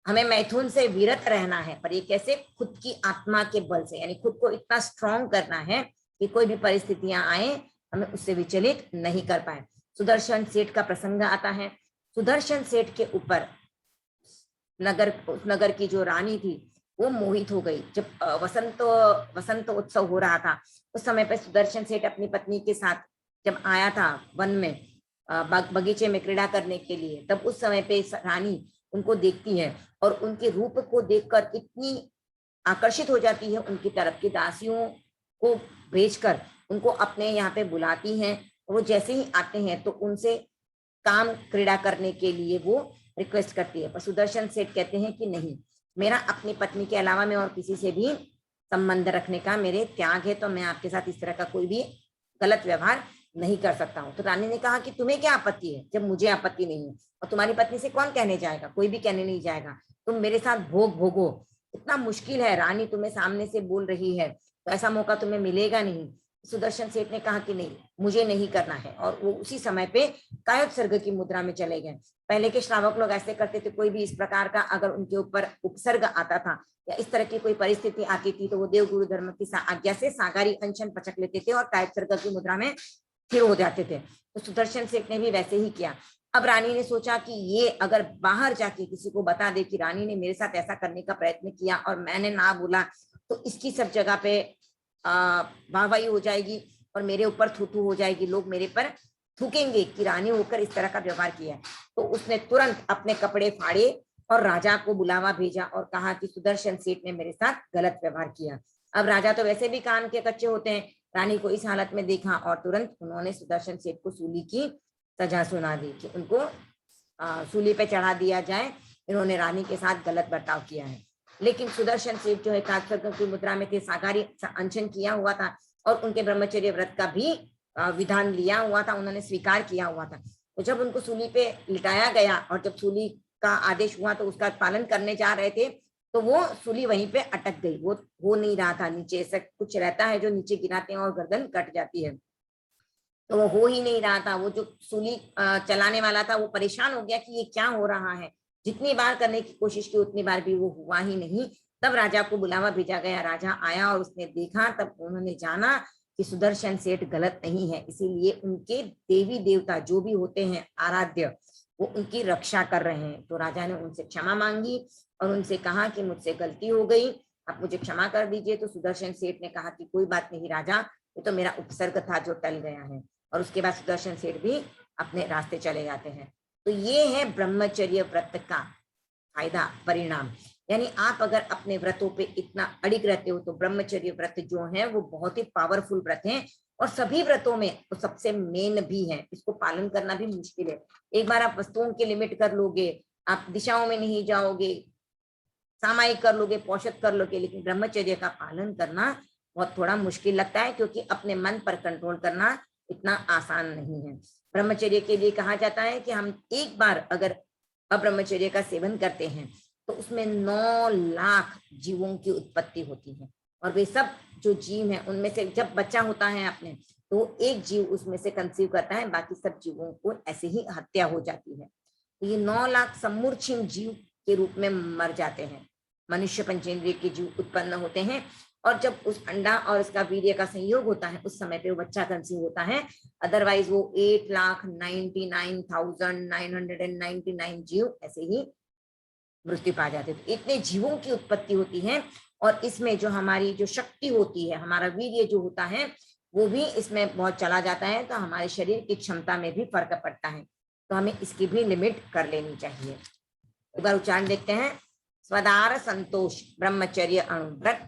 हमें मैथुन से विरत रहना है, पर ये कैसे? खुद की आत्मा के बल से, यानी खुद को इतना स्ट्रॉन्ग करना है कि कोई भी परिस्थितियां आए हमें उससे विचलित नहीं कर पाए। सुदर्शन सेठ का प्रसंग आता है। सुदर्शन सेठ के ऊपर नगर की जो रानी थी वो मोहित हो गई। जब वसंत उत्सव हो रहा था उस समय पे सुदर्शन सेठ अपनी पत्नी के साथ जब आया था वन में बगीचे में क्रीड़ा करने के लिए, तब उस समय पे रानी उनको देखती है और उनके रूप को देखकर इतनी आकर्षित हो जाती है, उनकी तरफ की दासियों को भेजकर उनको अपने यहाँ पे बुलाती हैं। वो जैसे ही आते हैं तो उनसे काम क्रीड़ा करने के लिए वो रिक्वेस्ट करती है, पर सुदर्शन सेठ कहते हैं कि नहीं, मेरा अपनी पत्नी के अलावा मैं और किसी से भी संबंध रखने का मेरे त्याग है, तो मैं आपके साथ इस तरह का कोई भी गलत व्यवहार नहीं कर सकता हूँ। तो रानी ने कहा कि तुम्हें क्या आपत्ति है, जब मुझे आपत्ति नहीं है, और तुम्हारी पत्नी से कौन कहने जाएगा? कोई भी कहने नहीं जाएगा, तुम मेरे साथ भोग भोगो। इतना मुश्किल है, रानी तुम्हें सामने से बोल रही है, तो ऐसा मौका तुम्हें मिलेगा नहीं। सुदर्शन सेठ ने कहा कि नहीं, मुझे नहीं करना है, और वो उसी समय पे कायोत्सर्ग की मुद्रा में चले गए। पहले के श्रावक लोग ऐसे करते थे, कोई भी इस प्रकार का अगर उनके ऊपर उपसर्ग आता था या इस तरह की कोई परिस्थिति आती थी तो वो देव गुरु धर्म की आज्ञा से सागारी अंशन पचक लेते थे और कायोत्सर्ग की मुद्रा में स्थिर हो जाते थे। तो सुदर्शन सेठ ने भी वैसे ही किया। अब रानी ने सोचा कि ये अगर बाहर जाके किसी को बता दे कि रानी ने मेरे साथ ऐसा करने का प्रयत्न किया और मैंने ना बोला, तो इसकी सब जगह पे वाहवाही हो जाएगी और मेरे ऊपर थूथू हो जाएगी, लोग मेरे पर थूकेंगे कि रानी होकर इस तरह का व्यवहार किया है। तो उसने तुरंत अपने कपड़े फाड़े और राजा को बुलावा भेजा और कहा कि सुदर्शन सेठ ने मेरे साथ गलत व्यवहार किया। अब राजा तो वैसे भी कान के कच्चे होते हैं, रानी को इस हालत में देखा और तुरंत उन्होंने सुदर्शन सेठ को सूली की सजा सुना दी कि उनको सूली पे चढ़ा दिया जाए, इन्होंने रानी के साथ गलत बर्ताव किया है। लेकिन सुदर्शन सेठ जो है कायोत्सर्ग की मुद्रा में थे, सागारी अंशन किया हुआ था और उनके ब्रह्मचर्य व्रत का भी विधान लिया हुआ था, उन्होंने स्वीकार किया हुआ था। तो जब उनको सूली पे लिटाया गया और जब सूली का आदेश हुआ तो उसका पालन करने जा रहे थे तो वो सूली वहीं पे अटक गई, वो हो नहीं रहा था। नीचे ऐसा कुछ रहता है जो नीचे गिराते हैं और गर्दन कट जाती है, तो वो हो ही नहीं रहा था। वो जो सूली चलाने वाला था वो परेशान हो गया कि ये क्या हो रहा है, जितनी बार करने की कोशिश की उतनी बार भी वो हुआ ही नहीं। तब राजा को बुलावा भेजा गया, राजा आया और उसने देखा, तब उन्होंने जाना कि सुदर्शन सेठ गलत नहीं है, इसीलिए उनके देवी देवता जो भी होते हैं आराध्य वो उनकी रक्षा कर रहे हैं। तो राजा ने उनसे क्षमा मांगी और उनसे कहा कि मुझसे गलती हो गई, आप मुझे क्षमा कर दीजिए। तो सुदर्शन सेठ ने कहा कि कोई बात नहीं राजा, ये तो मेरा उपसर्ग था जो टल गया है। और उसके बाद सुदर्शन सेठ भी अपने रास्ते चले जाते हैं। तो ये है ब्रह्मचर्य व्रत का फायदा, परिणाम। यानी आप अगर अपने व्रतों पे इतना अड़िग रहते हो तो ब्रह्मचर्य व्रत जो है वो बहुत ही पावरफुल व्रत है और सभी व्रतों में तो सबसे मेन भी है। इसको पालन करना भी मुश्किल है। एक बार आप वस्तुओं की लिमिट कर लोगे, आप दिशाओं में नहीं जाओगे, सामायिक कर लोगे, पौषध कर लोगे, लेकिन ब्रह्मचर्य का पालन करना बहुत थोड़ा मुश्किल लगता है, क्योंकि अपने मन पर कंट्रोल करना इतना आसान नहीं है। ब्रह्मचर्य के लिए कहा जाता है कि हम एक बार अगर अब्रह्मचर्य का सेवन करते हैं तो उसमें 9 लाख जीवों की उत्पत्ति होती है, और वे सब जो जीव हैं उनमें से जब बच्चा होता है अपने तो एक जीव उसमें से कंसीव करता है, बाकी सब जीवों को ऐसे ही हत्या हो जाती है। तो ये 9 लाख समूर्छिन जीव के रूप में मर जाते हैं। मनुष्य पंचेंद्रिय के जीव उत्पन्न होते हैं और जब उस अंडा और इसका वीर्य का संयोग होता है उस समय पे वो बच्चा कंसीव होता है। अदरवाइज वो 8,99,999 जीव ऐसे ही मृत्यु पा जाते। तो इतने जीवों की उत्पत्ति होती है और इसमें जो हमारी जो शक्ति होती है, हमारा वीर्य जो होता है वो भी इसमें बहुत चला जाता है, तो हमारे शरीर की क्षमता में भी फर्क पड़ता है। तो हमें इसकी भी लिमिट कर लेनी चाहिए। एक बार उच्चारण देखते हैं। स्वदार संतोष ब्रह्मचर्य अणुव्रत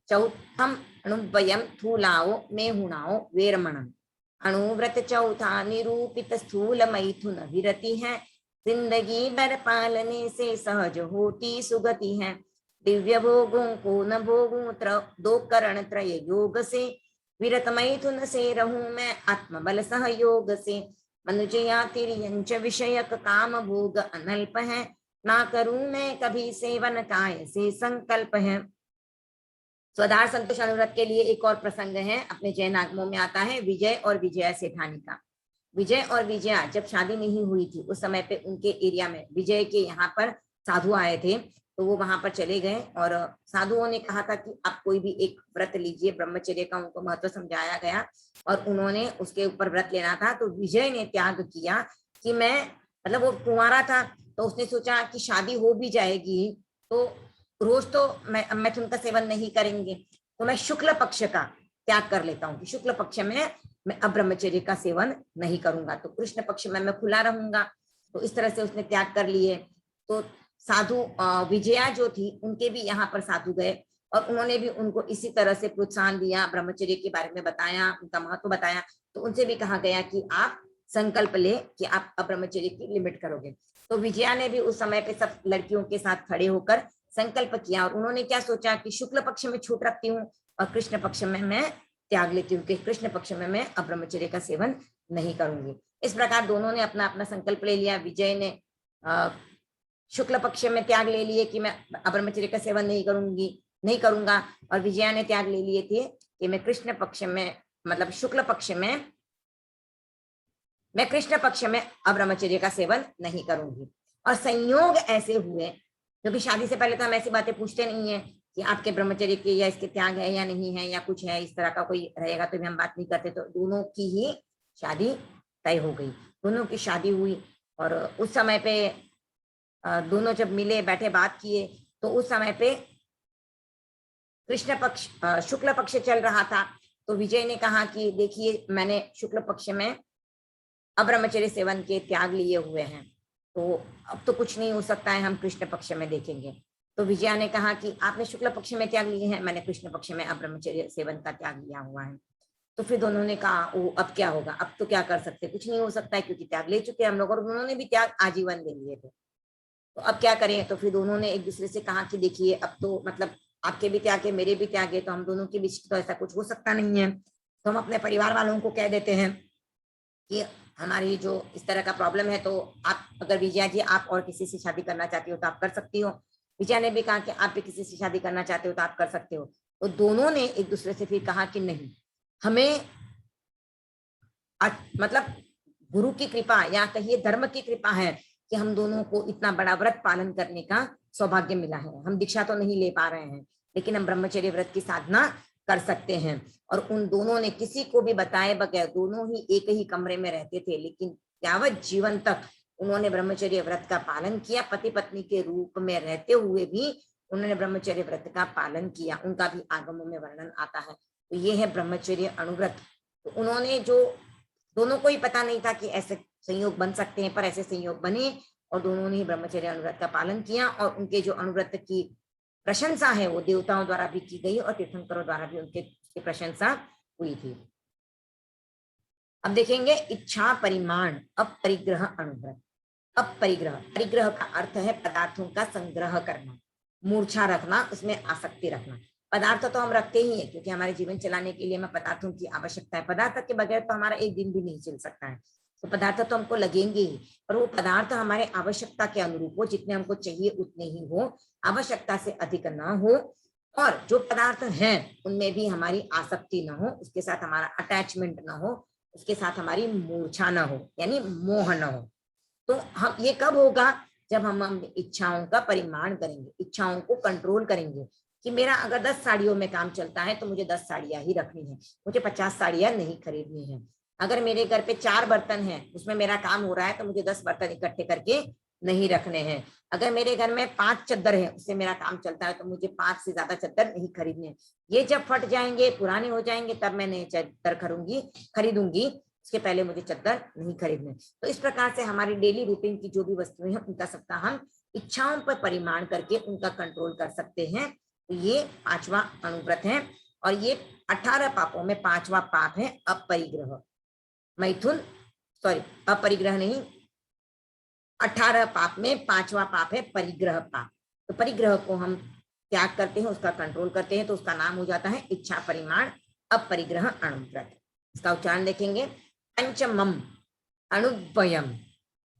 चौथम अणुवयम थूलाओ मेहुणाओ वेरमणम। अणुव्रत चौथा निरूपित स्थूल मैथुन विरति है। जिंदगी भर पालने से सहज होती सुगति है। दिव्य भोगों को न भोगूं दो करण त्रय योग से। विरत मैथुन से रहूं मैं आत्मबल सहयोग से। मनुजया तिर्यंच विषयक काम भोग अनल्प है। ना करूं मैं कभी सेवन काय से संकल्प है। स्वदार संतोष अनुव्रत के लिए एक और प्रसंग है, अपने जैन आगमों में आता है विजय और विजया सेठानी का। विजय और विजया जब शादी नहीं हुई थी उस समय पे उनके एरिया में विजय के यहाँ पर साधु आए थे, तो वो वहां पर चले गए और साधुओं ने कहा था कि आप कोई भी एक व्रत लीजिए, ब्रह्मचर्य का उनको महत्व समझाया गया और उन्होंने उसके ऊपर व्रत लेना था। तो विजय ने त्याग किया कि मैं, मतलब वो कुंवारा था, तो उसने सोचा कि शादी हो भी जाएगी तो रोज तो मैथुन का सेवन नहीं करेंगे, तो मैं शुक्ल पक्ष का त्याग कर लेता हूँ कि शुक्ल पक्ष में मैं अब ब्रह्मचर्य का सेवन नहीं करूंगा, तो कृष्ण पक्ष में मैं खुला रहूंगा। तो इस तरह से उसने त्याग कर लिए। तो साधु विजया जो थी उनके भी यहाँ पर साधु गए और उन्होंने भी उनको इसी तरह से प्रोत्साहन दिया, ब्रह्मचर्य के बारे में बताया, उनका महत्व बताया। तो उनसे भी कहा गया कि आप संकल्प ले कि आप अब ब्रह्मचर्य की लिमिट करोगे। तो विजया ने भी उस समय पे सब लड़कियों के साथ खड़े होकर संकल्प किया और उन्होंने क्या सोचा कि शुक्ल पक्ष में छूट रखती हूँ और कृष्ण पक्ष में मैं त्याग लेती हूँ कि कृष्ण पक्ष में मैं अब ब्रह्मचर्य का सेवन नहीं करूंगी। इस प्रकार दोनों ने अपना अपना संकल्प ले लिया। विजय ने शुक्ल पक्ष में त्याग ले लिए कि मैं अब ब्रह्मचर्य का सेवन नहीं करूंगा, और विजया ने त्याग ले लिए थे कि मैं कृष्ण पक्ष में, मतलब शुक्ल पक्ष में, मैं कृष्ण पक्ष में अब ब्रह्मचर्य का सेवन नहीं करूंगी। और संयोग ऐसे हुए, क्योंकि शादी से पहले तो हम ऐसी बातें पूछते नहीं है कि आपके ब्रह्मचर्य के या इसके त्याग है या नहीं है या कुछ है, इस तरह का कोई रहेगा तो भी हम बात नहीं करते। तो दोनों की ही शादी तय हो गई, दोनों की शादी हुई। और उस समय पे दोनों जब मिले, बैठे, बात किए, तो उस समय पे कृष्ण पक्ष शुक्ल पक्ष चल रहा था। तो विजय ने कहा कि देखिए मैंने शुक्ल पक्ष में अब ब्रह्मचर्य सेवन के त्याग लिए हुए हैं, तो अब तो कुछ नहीं हो सकता है, हम कृष्ण पक्ष में देखेंगे। तो विजया ने कहा कि आपने शुक्ल पक्ष में त्याग लिए हैं, मैंने कृष्ण पक्ष में अब ब्रह्मचर्य सेवन का त्याग लिया हुआ है। तो फिर दोनों ने कहा वो अब क्या होगा, अब तो क्या कर सकते, कुछ नहीं हो सकता है क्योंकि त्याग ले चुके हैं हम लोग, और उन्होंने भी त्याग आजीवन ले लिए थे, तो अब क्या करें। तो फिर दोनों ने एक दूसरे से कहा कि देखिए अब तो मतलब आपके भी त्याग है, मेरे भी त्याग है, तो हम दोनों के बीच तो ऐसा कुछ हो सकता नहीं है। तो हम अपने परिवार वालों को कह देते हैं कि हमारी जो इस तरह का प्रॉब्लम है, तो आप अगर विजया जी आप और किसी से शादी करना चाहती हो तो आप कर सकती हो। विजया ने भी कहा कि आप भी किसी से शादी करना चाहते हो तो आप कर सकते हो। तो दोनों ने एक दूसरे से फिर कहा कि नहीं, हमें मतलब गुरु की कृपा या कहिए धर्म की कृपा है कि हम दोनों को इतना बड़ा व्रत पालन करने का सौभाग्य मिला है। हम दीक्षा तो नहीं ले पा रहे हैं, लेकिन हम ब्रह्मचर्य व्रत की साधना कर सकते हैं। और उन दोनों ने किसी को भी बताए बगैर, दोनों ही एक ही कमरे में रहते थे, लेकिन यावत जीवन तक उन्होंने ब्रह्मचर्य व्रत का पालन किया। पति पत्नी के रूप में रहते हुए भी उन्होंने ब्रह्मचर्य व्रत का पालन किया। उनका भी आगमों में वर्णन आता है। तो ये है ब्रह्मचर्य अनुव्रत। तो उन्होंने, जो दोनों को ही पता नहीं था कि ऐसे संयोग बन सकते हैं, पर ऐसे संयोग बने और दोनों ने ब्रह्मचर्य अनुव्रत का पालन किया। और उनके जो अनुव्रत की प्रशंसा है वो देवताओं द्वारा भी की गई और तीर्थंकरों द्वारा भी उनके प्रशंसा हुई थी। अब देखेंगे इच्छा परिमाण अपरिग्रह अनुव्रत। अपरिग्रह, परिग्रह का अर्थ है पदार्थों का संग्रह करना, मूर्छा रखना, उसमें आसक्ति रखना। पदार्थ तो हम रखते ही हैं क्योंकि हमारे जीवन चलाने के लिए हमें पदार्थों की आवश्यकता है। पदार्थ के बगैर तो हमारा एक दिन भी नहीं चल सकता है, तो पदार्थ तो हमको लगेंगे ही, पर वो पदार्थ हमारे आवश्यकता के अनुरूप हो, जितने हमको चाहिए उतने ही हो, आवश्यकता से अधिक ना हो। और जो पदार्थ हैं उनमें भी हमारी आसक्ति ना हो, उसके साथ हमारा अटैचमेंट ना हो, उसके साथ हमारी मूर्छा ना हो, यानी मोह ना हो। तो हम ये कब होगा, जब हम इच्छाओं का परिमाण करेंगे, इच्छाओं को कंट्रोल करेंगे कि मेरा अगर 10 साड़ियों में काम चलता है तो मुझे 10 साड़ियां ही रखनी है, मुझे 50 साड़ियां नहीं खरीदनी है। अगर मेरे घर पे 4 बर्तन हैं, उसमें मेरा काम हो रहा है, तो मुझे 10 बर्तन इकट्ठे करके नहीं रखने हैं। अगर मेरे घर में 5 चद्दर है, उससे मेरा काम चलता है, तो मुझे 5 से ज्यादा चद्दर नहीं खरीदने। ये जब फट जाएंगे, पुराने हो जाएंगे, तब मैं नए चद्दर खरीदूंगी, उसके पहले मुझे चद्दर नहीं खरीदने। तो इस प्रकार से हमारी डेली रूटीन की जो भी वस्तुएं हैं उनका सबका हम इच्छाओं पर परिमाण करके उनका कंट्रोल कर सकते हैं। तो ये 5वां अनुव्रत है। और ये 18 पापों में 5वां पाप है अपरिग्रह। मैथुन, सॉरी, अपरिग्रह नहीं, 18 पाप में 5वां पाप है परिग्रह पाप। तो परिग्रह को हम त्याग करते हैं, उसका कंट्रोल करते हैं, तो उसका नाम हो जाता है इच्छा परिमाण अपरिग्रह अनुव्रत। इसका उच्चारण देखेंगे, पंचमम अणुद्वयम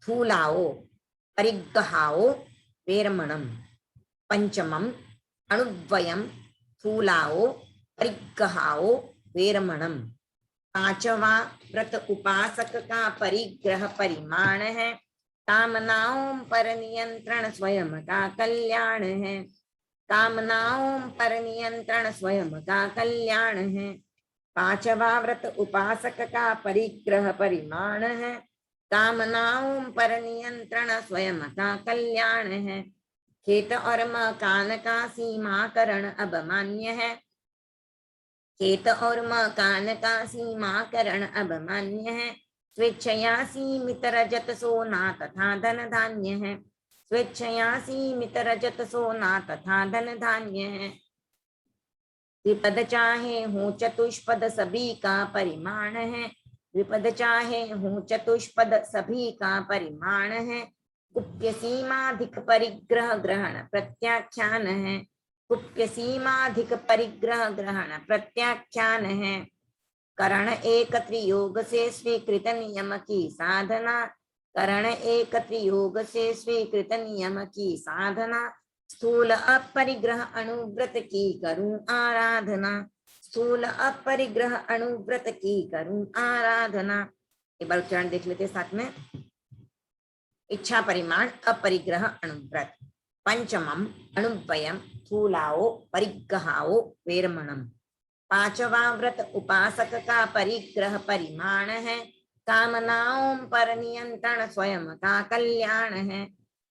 स्थूलाओ परिग्रहाओ वेरमणम। पंचमम अणुद्वयम स्थूलाओ परिग्रहाओ वेरमणम। 5वां व्रत उपासक का परिग्रह परिमाण है। कामनाओं पर नियंत्रण स्वयं का कल्याण है। कामनाओं पर नियंत्रण स्वयं का कल्याण है। पांचवा व्रत उपासक का परिग्रह परिमाण है। कामनाओं पर नियंत्रण स्वयं का कल्याण है। खेत और मकान का सीमाकरण अब मान्य है। खेत और मकान का सीमाकरण अब मान्य है। स्वेच्छया सीमित रजत सोना तथा धन धान्य है। स्वेच्छया सीमित रजत सोना तथा धन धान्य है। द्विपद चाहे हो चतुष्पद सभी का परिमाण है। द्विपद चाहे हो चतुष्पद सभी का परिमाण है। कुप्य सीमाधिक परिग्रह ग्रहण प्रत्याख्यान है। कुप्य सीमाधिक परिग्रह ग्रहण प्रत्याख्यान है। करण एक त्रियोग से स्वीकृत नियम की साधना। करण एक त्रियोग से स्वीकृत नियम की साधना। स्थूल अपरिग्रह अणुव्रत की करूं आराधना। स्थूल अपरिग्रह अणुव्रत की करूं आराधना। एक बार उच्चारण देख लेते साथ में। इच्छा परिमाण अपरिग्रह अणुव्रत। पंचमम अणुव्ययम स्थूलाओ परिग्रहाओ वेरमणम। पांचवा व्रत उपासक का परिग्रह परिमाण है। कामनाओं पर नियंत्रण स्वयं का कल्याण है।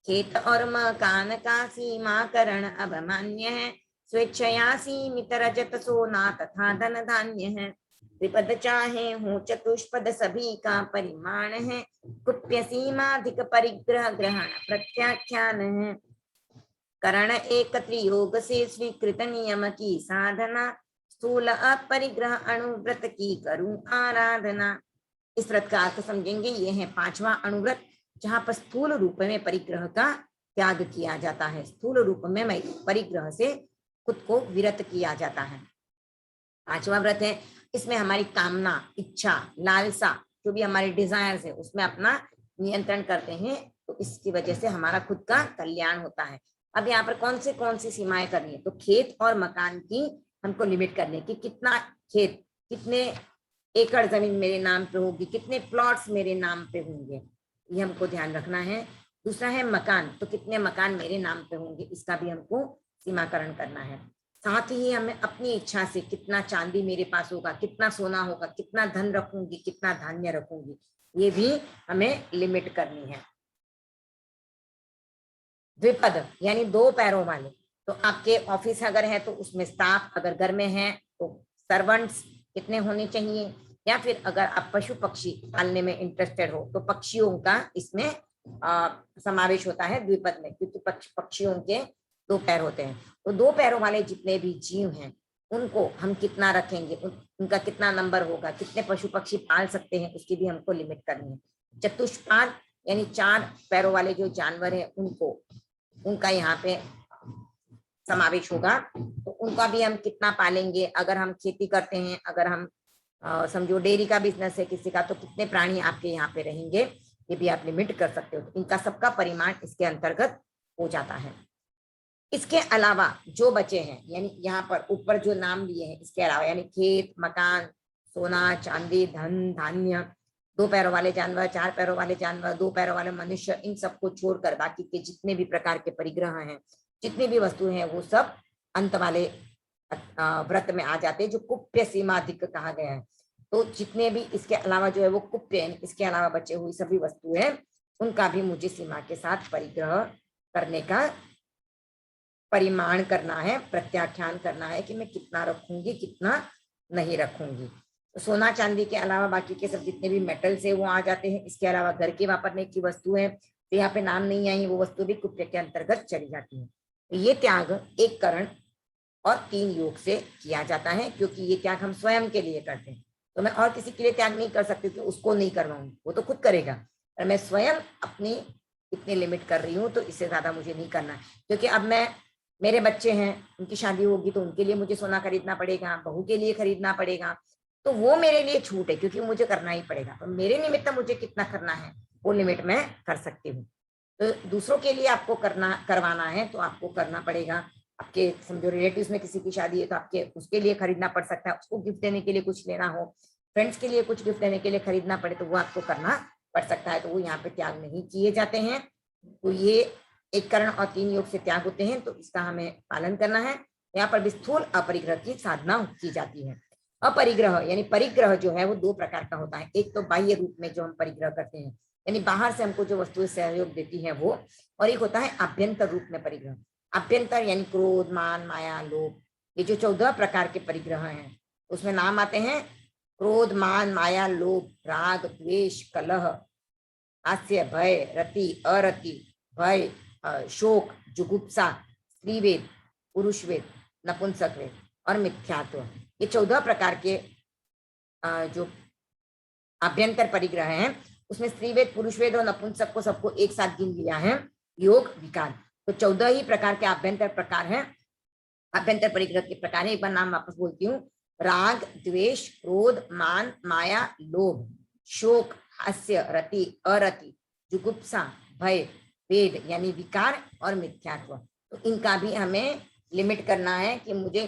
खेत और मकान का सीमाकरण अब मान्य है। स्वेच्छया सीमित रजत सोना तथा धन धान्य है। त्रिपद चाहे हो चतुष्पद सभी का परिमाण है। कुप्य सीमाधिक परिग्रह ग्रहण प्रत्याख्यान है। करण एक त्रियोग से स्वीकृत नियम की साधना। स्थूल अपरिग्रह अणुव्रत की करूं आराधना। इस व्रत का अर्थ समझेंगे। ये है पांचवा अणुव्रत, जहां पर स्थूल रूप में परिग्रह का त्याग किया जाता है। स्थूल रूप में परिग्रह से खुद को विरत किया जाता है। पांचवा व्रत है, इसमें हमारी कामना, इच्छा, लालसा, जो भी हमारे डिजायर्स है, उसमें अपना नियंत्रण करते हैं। तो इसकी वजह से हमारा खुद का कल्याण होता है। अब यहाँ पर कौन सी सीमाएं करनी है, तो खेत और मकान की हमको लिमिट करने की। कितना खेत, कितने एकड़ जमीन मेरे नाम पे होगी, कितने प्लॉट्स मेरे नाम पे होंगे, ये हमको ध्यान रखना है। दूसरा है मकान, तो कितने मकान मेरे नाम पे होंगे, इसका भी हमको सीमाकरण करना है। साथ ही हमें अपनी इच्छा से कितना चांदी मेरे पास होगा, कितना सोना होगा, कितना धन रखूंगी, कितना धान्य रखूंगी, ये भी हमें लिमिट करनी है। द्विपद यानी दो पैरों वाले, तो आपके ऑफिस अगर है तो उसमें स्टाफ, अगर घर में है तो सर्वेंट्स कितने होने चाहिए, या फिर अगर आप पशु पक्षी पालने में इंटरेस्टेड हो तो पक्षियों का इसमें समावेश होता है द्विपद में, क्योंकि पक्षियों के दो पैर होते हैं। तो दो पैरों वाले जितने भी जीव हैं उनको हम कितना रखेंगे, उनका कितना नंबर होगा, कितने पशु पक्षी पाल सकते हैं, उसकी भी हमको लिमिट करनी है। चतुष्पाद यानी चार पैरों वाले जो जानवर है उनका यहाँ पे समावेश होगा, तो उनका भी हम कितना पालेंगे। अगर हम खेती करते हैं, अगर हम समझो डेयरी का बिजनेस है किसी का, तो कितने प्राणी आपके यहाँ पे रहेंगे, ये भी आप लिमिट कर सकते हो। इनका सबका परिमाण इसके अंतर्गत हो जाता है। इसके अलावा जो बचे हैं, यानी यहाँ पर ऊपर जो नाम लिए हैं, इसके अलावा यानी खेत, मकान, सोना, चांदी, धन, धान्य, दो पैरों वाले जानवर, चार पैरों वाले जानवर, दो पैरों वाले मनुष्य, इन सबको छोड़कर बाकी के जितने भी प्रकार के परिग्रह हैं, जितनी भी वस्तुएं हैं, वो सब अंत वाले व्रत में आ जाते हैं, जो कुप्य सीमाधिक कहा गया है। तो जितने भी इसके अलावा जो है वो कुप्य, इसके अलावा बचे हुई सभी वस्तुएं, उनका भी मुझे सीमा के साथ परिग्रह करने का परिमाण करना है, प्रत्याख्यान करना है कि मैं कितना रखूंगी, कितना नहीं रखूंगी। तो सोना चांदी के अलावा बाकी के सब जितने भी मेटल्स है वो आ जाते हैं। इसके अलावा घर के वापरने की वस्तु है, तो यहाँ पे नाम नहीं आई, वो वस्तु भी कुप्य के अंतर्गत चली जाती है। तो ये त्याग एक करण और 3 योग से किया जाता है, क्योंकि ये त्याग हम स्वयं के लिए करते हैं। तो मैं और किसी के लिए त्याग नहीं कर सकती, तो उसको नहीं करवाऊंगी, वो तो खुद करेगा। पर मैं स्वयं अपनी इतनी लिमिट कर रही हूँ, तो इससे ज्यादा मुझे नहीं करना, क्योंकि अब मेरे बच्चे हैं, उनकी शादी होगी तो उनके लिए मुझे सोना खरीदना पड़ेगा, बहू के लिए खरीदना पड़ेगा, तो वो मेरे लिए छूट है, क्योंकि मुझे करना ही पड़ेगा। तो मेरे निमित्त मुझे कितना करना है वो लिमिट मैं कर सकती हूँ। तो दूसरों के लिए आपको करवाना है तो आपको करना पड़ेगा। आपके समझो रिलेटिव्स में किसी की शादी है तो आपके उसके लिए खरीदना पड़ सकता है, उसको गिफ्ट देने के लिए कुछ लेना हो, फ्रेंड्स के लिए कुछ गिफ्ट देने के लिए खरीदना पड़े, तो वो आपको करना पड़ सकता है, तो वो यहाँ पे त्याग नहीं किए जाते हैं। तो ये एक करण और 3 योग से त्याग होते हैं, तो इसका हमें पालन करना है। यहाँ पर भी स्थूल अपरिग्रह की साधना की जाती है। अपरिग्रह यानी परिग्रह जो है वो 2 प्रकार का होता है। एक तो बाह्य रूप में जो हम परिग्रह करते हैं, यानी बाहर से हमको जो वस्तुएं सहयोग देती है वो, और एक होता है आभ्यंतर रूप में परिग्रह। आभ्यंतर यानी क्रोध, मान, माया, लोभ, ये जो 14 प्रकार के परिग्रह हैं उसमें नाम आते हैं क्रोध, मान, माया, लोभ, राग, द्वेष, कलह, हास्य, भय, रति, अरति, भय, शोक, जुगुप्सा, स्त्रीवेद, पुरुषवेद, नपुंसकवेद और मिथ्यात्व। ये 14 प्रकार के जो आभ्यंतर परिग्रह हैं उसमें स्त्रीवेद, पुरुषवेद और नपुंसक को सबको एक साथ गिन लिया है योग विकार। तो 14 ही प्रकार के आभ्यंतर प्रकार हैं, आभ्यंतर परिग्रह के प्रकार है। एक बार नाम वापस बोलती हूँ। राग, द्वेष, क्रोध, मान, माया, लोभ, शोक, हास्य, रति, अरति, जुगुप्सा, भय, वेद यानी विकार और मिथ्यात्व। तो इनका भी हमें लिमिट करना है कि मुझे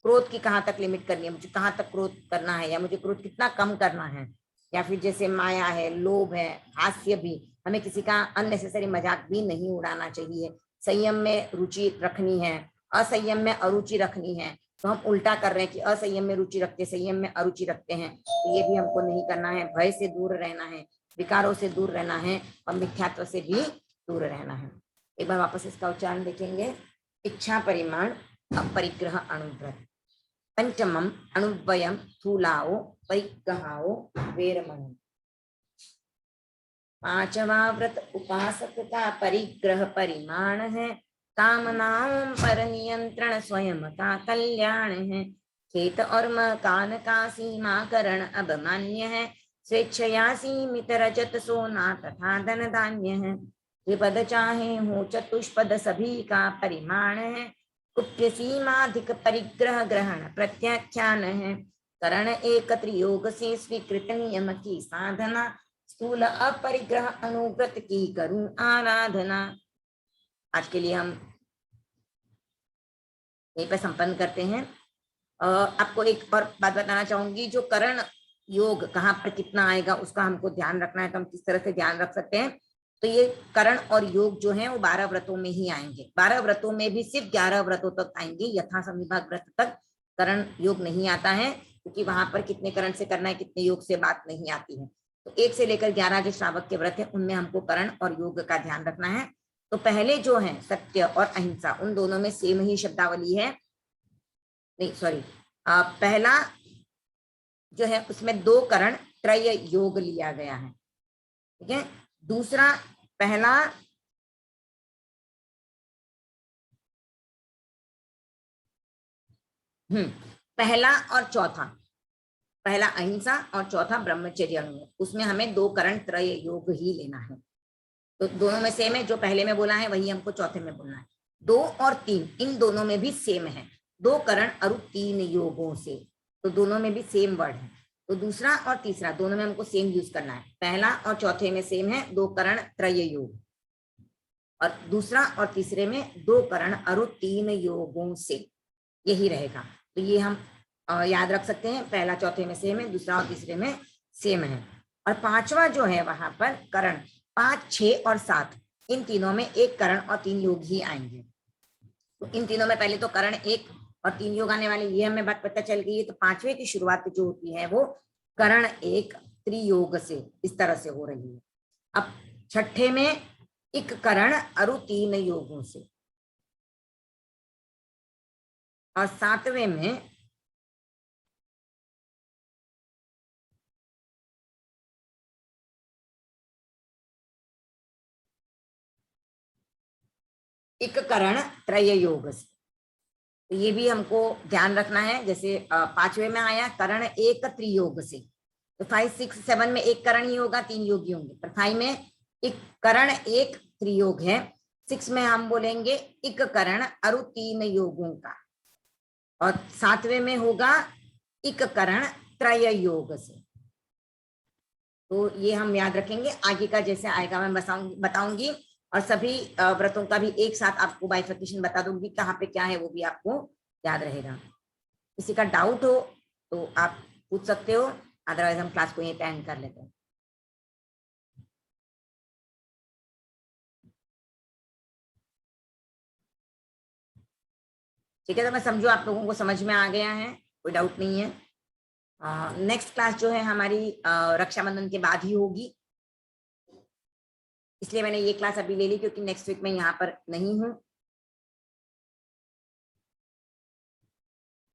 क्रोध की कहाँ तक लिमिट करनी है, मुझे कहाँ तक क्रोध करना है, या मुझे क्रोध कितना कम करना है। या फिर जैसे माया है, लोभ है, हास्य भी, हमें किसी का अननेसेसरी मजाक भी नहीं उड़ाना चाहिए। संयम में रुचि रखनी है, असंयम में अरुचि रखनी है। तो हम उल्टा कर रहे हैं कि असंयम में रुचि रखते, संयम में अरुचि रखते हैं, तो ये भी हमको नहीं करना है। भय से दूर रहना है, विकारों से दूर रहना है और मिथ्यात्व से भी दूर रहना है। एक बार वापस इसका उच्चारण देखेंगे। इच्छा परिमाण अपरिग्रह अणुव्रत, पंचमम अणुव्ययम स्थूलाओ परिग्रहाओ वेरमणि। 5वां व्रत उपासक का परिग्रह परिमाण है, कामनाओं पर नियंत्रण स्वयं का कल्याण है। खेत और मकान का सीमाकरण अब मान्य है, स्वेच्छया सीमित रजत सोना तथा धन धान्य है। त्रिपद चाहे हो चतुष्पद सभी का परिमाण है, कुप्य सीमाधिक परिग्रह ग्रहण प्रत्याख्यान है। करण एक त्रियोग से स्वीकृत नियम की साधना, स्थूल अपरिग्रह अनुव्रत की करूं आराधना। आज के लिए हम यहीं पर संपन्न करते हैं। आपको एक और बात बताना चाहूंगी, जो करण योग कहाँ पर कितना आएगा उसका हमको ध्यान रखना है। तो हम किस तरह से ध्यान रख सकते हैं, तो ये करण और योग जो है वो 12 व्रतों में ही आएंगे। 12 व्रतों में भी सिर्फ 11 व्रतों तक आएंगे, यथा संविभाग व्रत तक करण योग नहीं आता है, क्योंकि वहां पर कितने करण से करना है, कितने योग से बात नहीं आती है। तो 1 से लेकर 11 जो श्रावक के व्रत है उनमें हमको करण और योग का ध्यान रखना है। तो पहले जो है सत्य और अहिंसा, उन दोनों में सेम ही शब्दावली है, नहीं सॉरी, पहला जो है उसमें 2 करण त्रय योग लिया गया है, ठीक है। दूसरा पहला पहला और चौथा, पहला अहिंसा और चौथा ब्रह्मचर्य अनुयोग, उसमें हमें 2 करण त्रय योग ही लेना है। तो दोनों में सेम है, जो पहले में बोला है वही हमको चौथे में बोलना है। 2 और 3 इन दोनों में भी सेम है, 2 करण और 3 योगों से, तो दोनों में भी सेम वर्ड है। तो दूसरा और तीसरा दोनों में हमको सेम यूज करना है। पहला और चौथे में सेम है 2 करण त्रय योग, और दूसरा और तीसरे में 2 करण और 3 योगों से, यही रहेगा। तो ये हम याद रख सकते हैं, पहला चौथे में सेम है, दूसरा और तीसरे में सेम है। और 5वां जो है वहां पर करण 5, 6 और 7 इन तीनों में 1 करण और 3 योग ही आएंगे। तो इन तीनों में पहले तो करण 1 और 3 योग आने वाले, ये हमें बात पता चल गई है। तो 5वें की शुरुआत जो होती है वो करण 1 त्रियोग से इस तरह से हो रही है। अब छठे में 1 करण और 3 योगों से, और 7वें में एक करण त्रय योग से। तो ये भी हमको ध्यान रखना है। जैसे 5वें में आया करण 1 त्रियोग से, तो 5, 6, 7 में 1 करण ही होगा, 3 योग ही होंगे। पर 5 में 1 करण 1 त्रियोग है, 6 में हम बोलेंगे 1 करण और 3 योगों का, और 7वें में होगा 1 करण त्रय योग से। तो ये हम याद रखेंगे। आगे का जैसे आएगा मैं बताऊंगी, और सभी व्रतों का भी एक साथ आपको बाइफर्केशन बता दूंगी, कहाँ पे क्या है वो भी आपको याद रहेगा। किसी का डाउट हो तो आप पूछ सकते हो, अदरवाइज हम क्लास को यहीं पे एंड कर लेते हैं। ठीक है, तो मैं समझू आप लोगों को समझ में आ गया है, कोई डाउट नहीं है। नेक्स्ट क्लास जो है हमारी रक्षाबंधन के बाद ही होगी, इसलिए मैंने ये क्लास अभी ले ली क्योंकि नेक्स्ट वीक में यहाँ पर नहीं हूँ।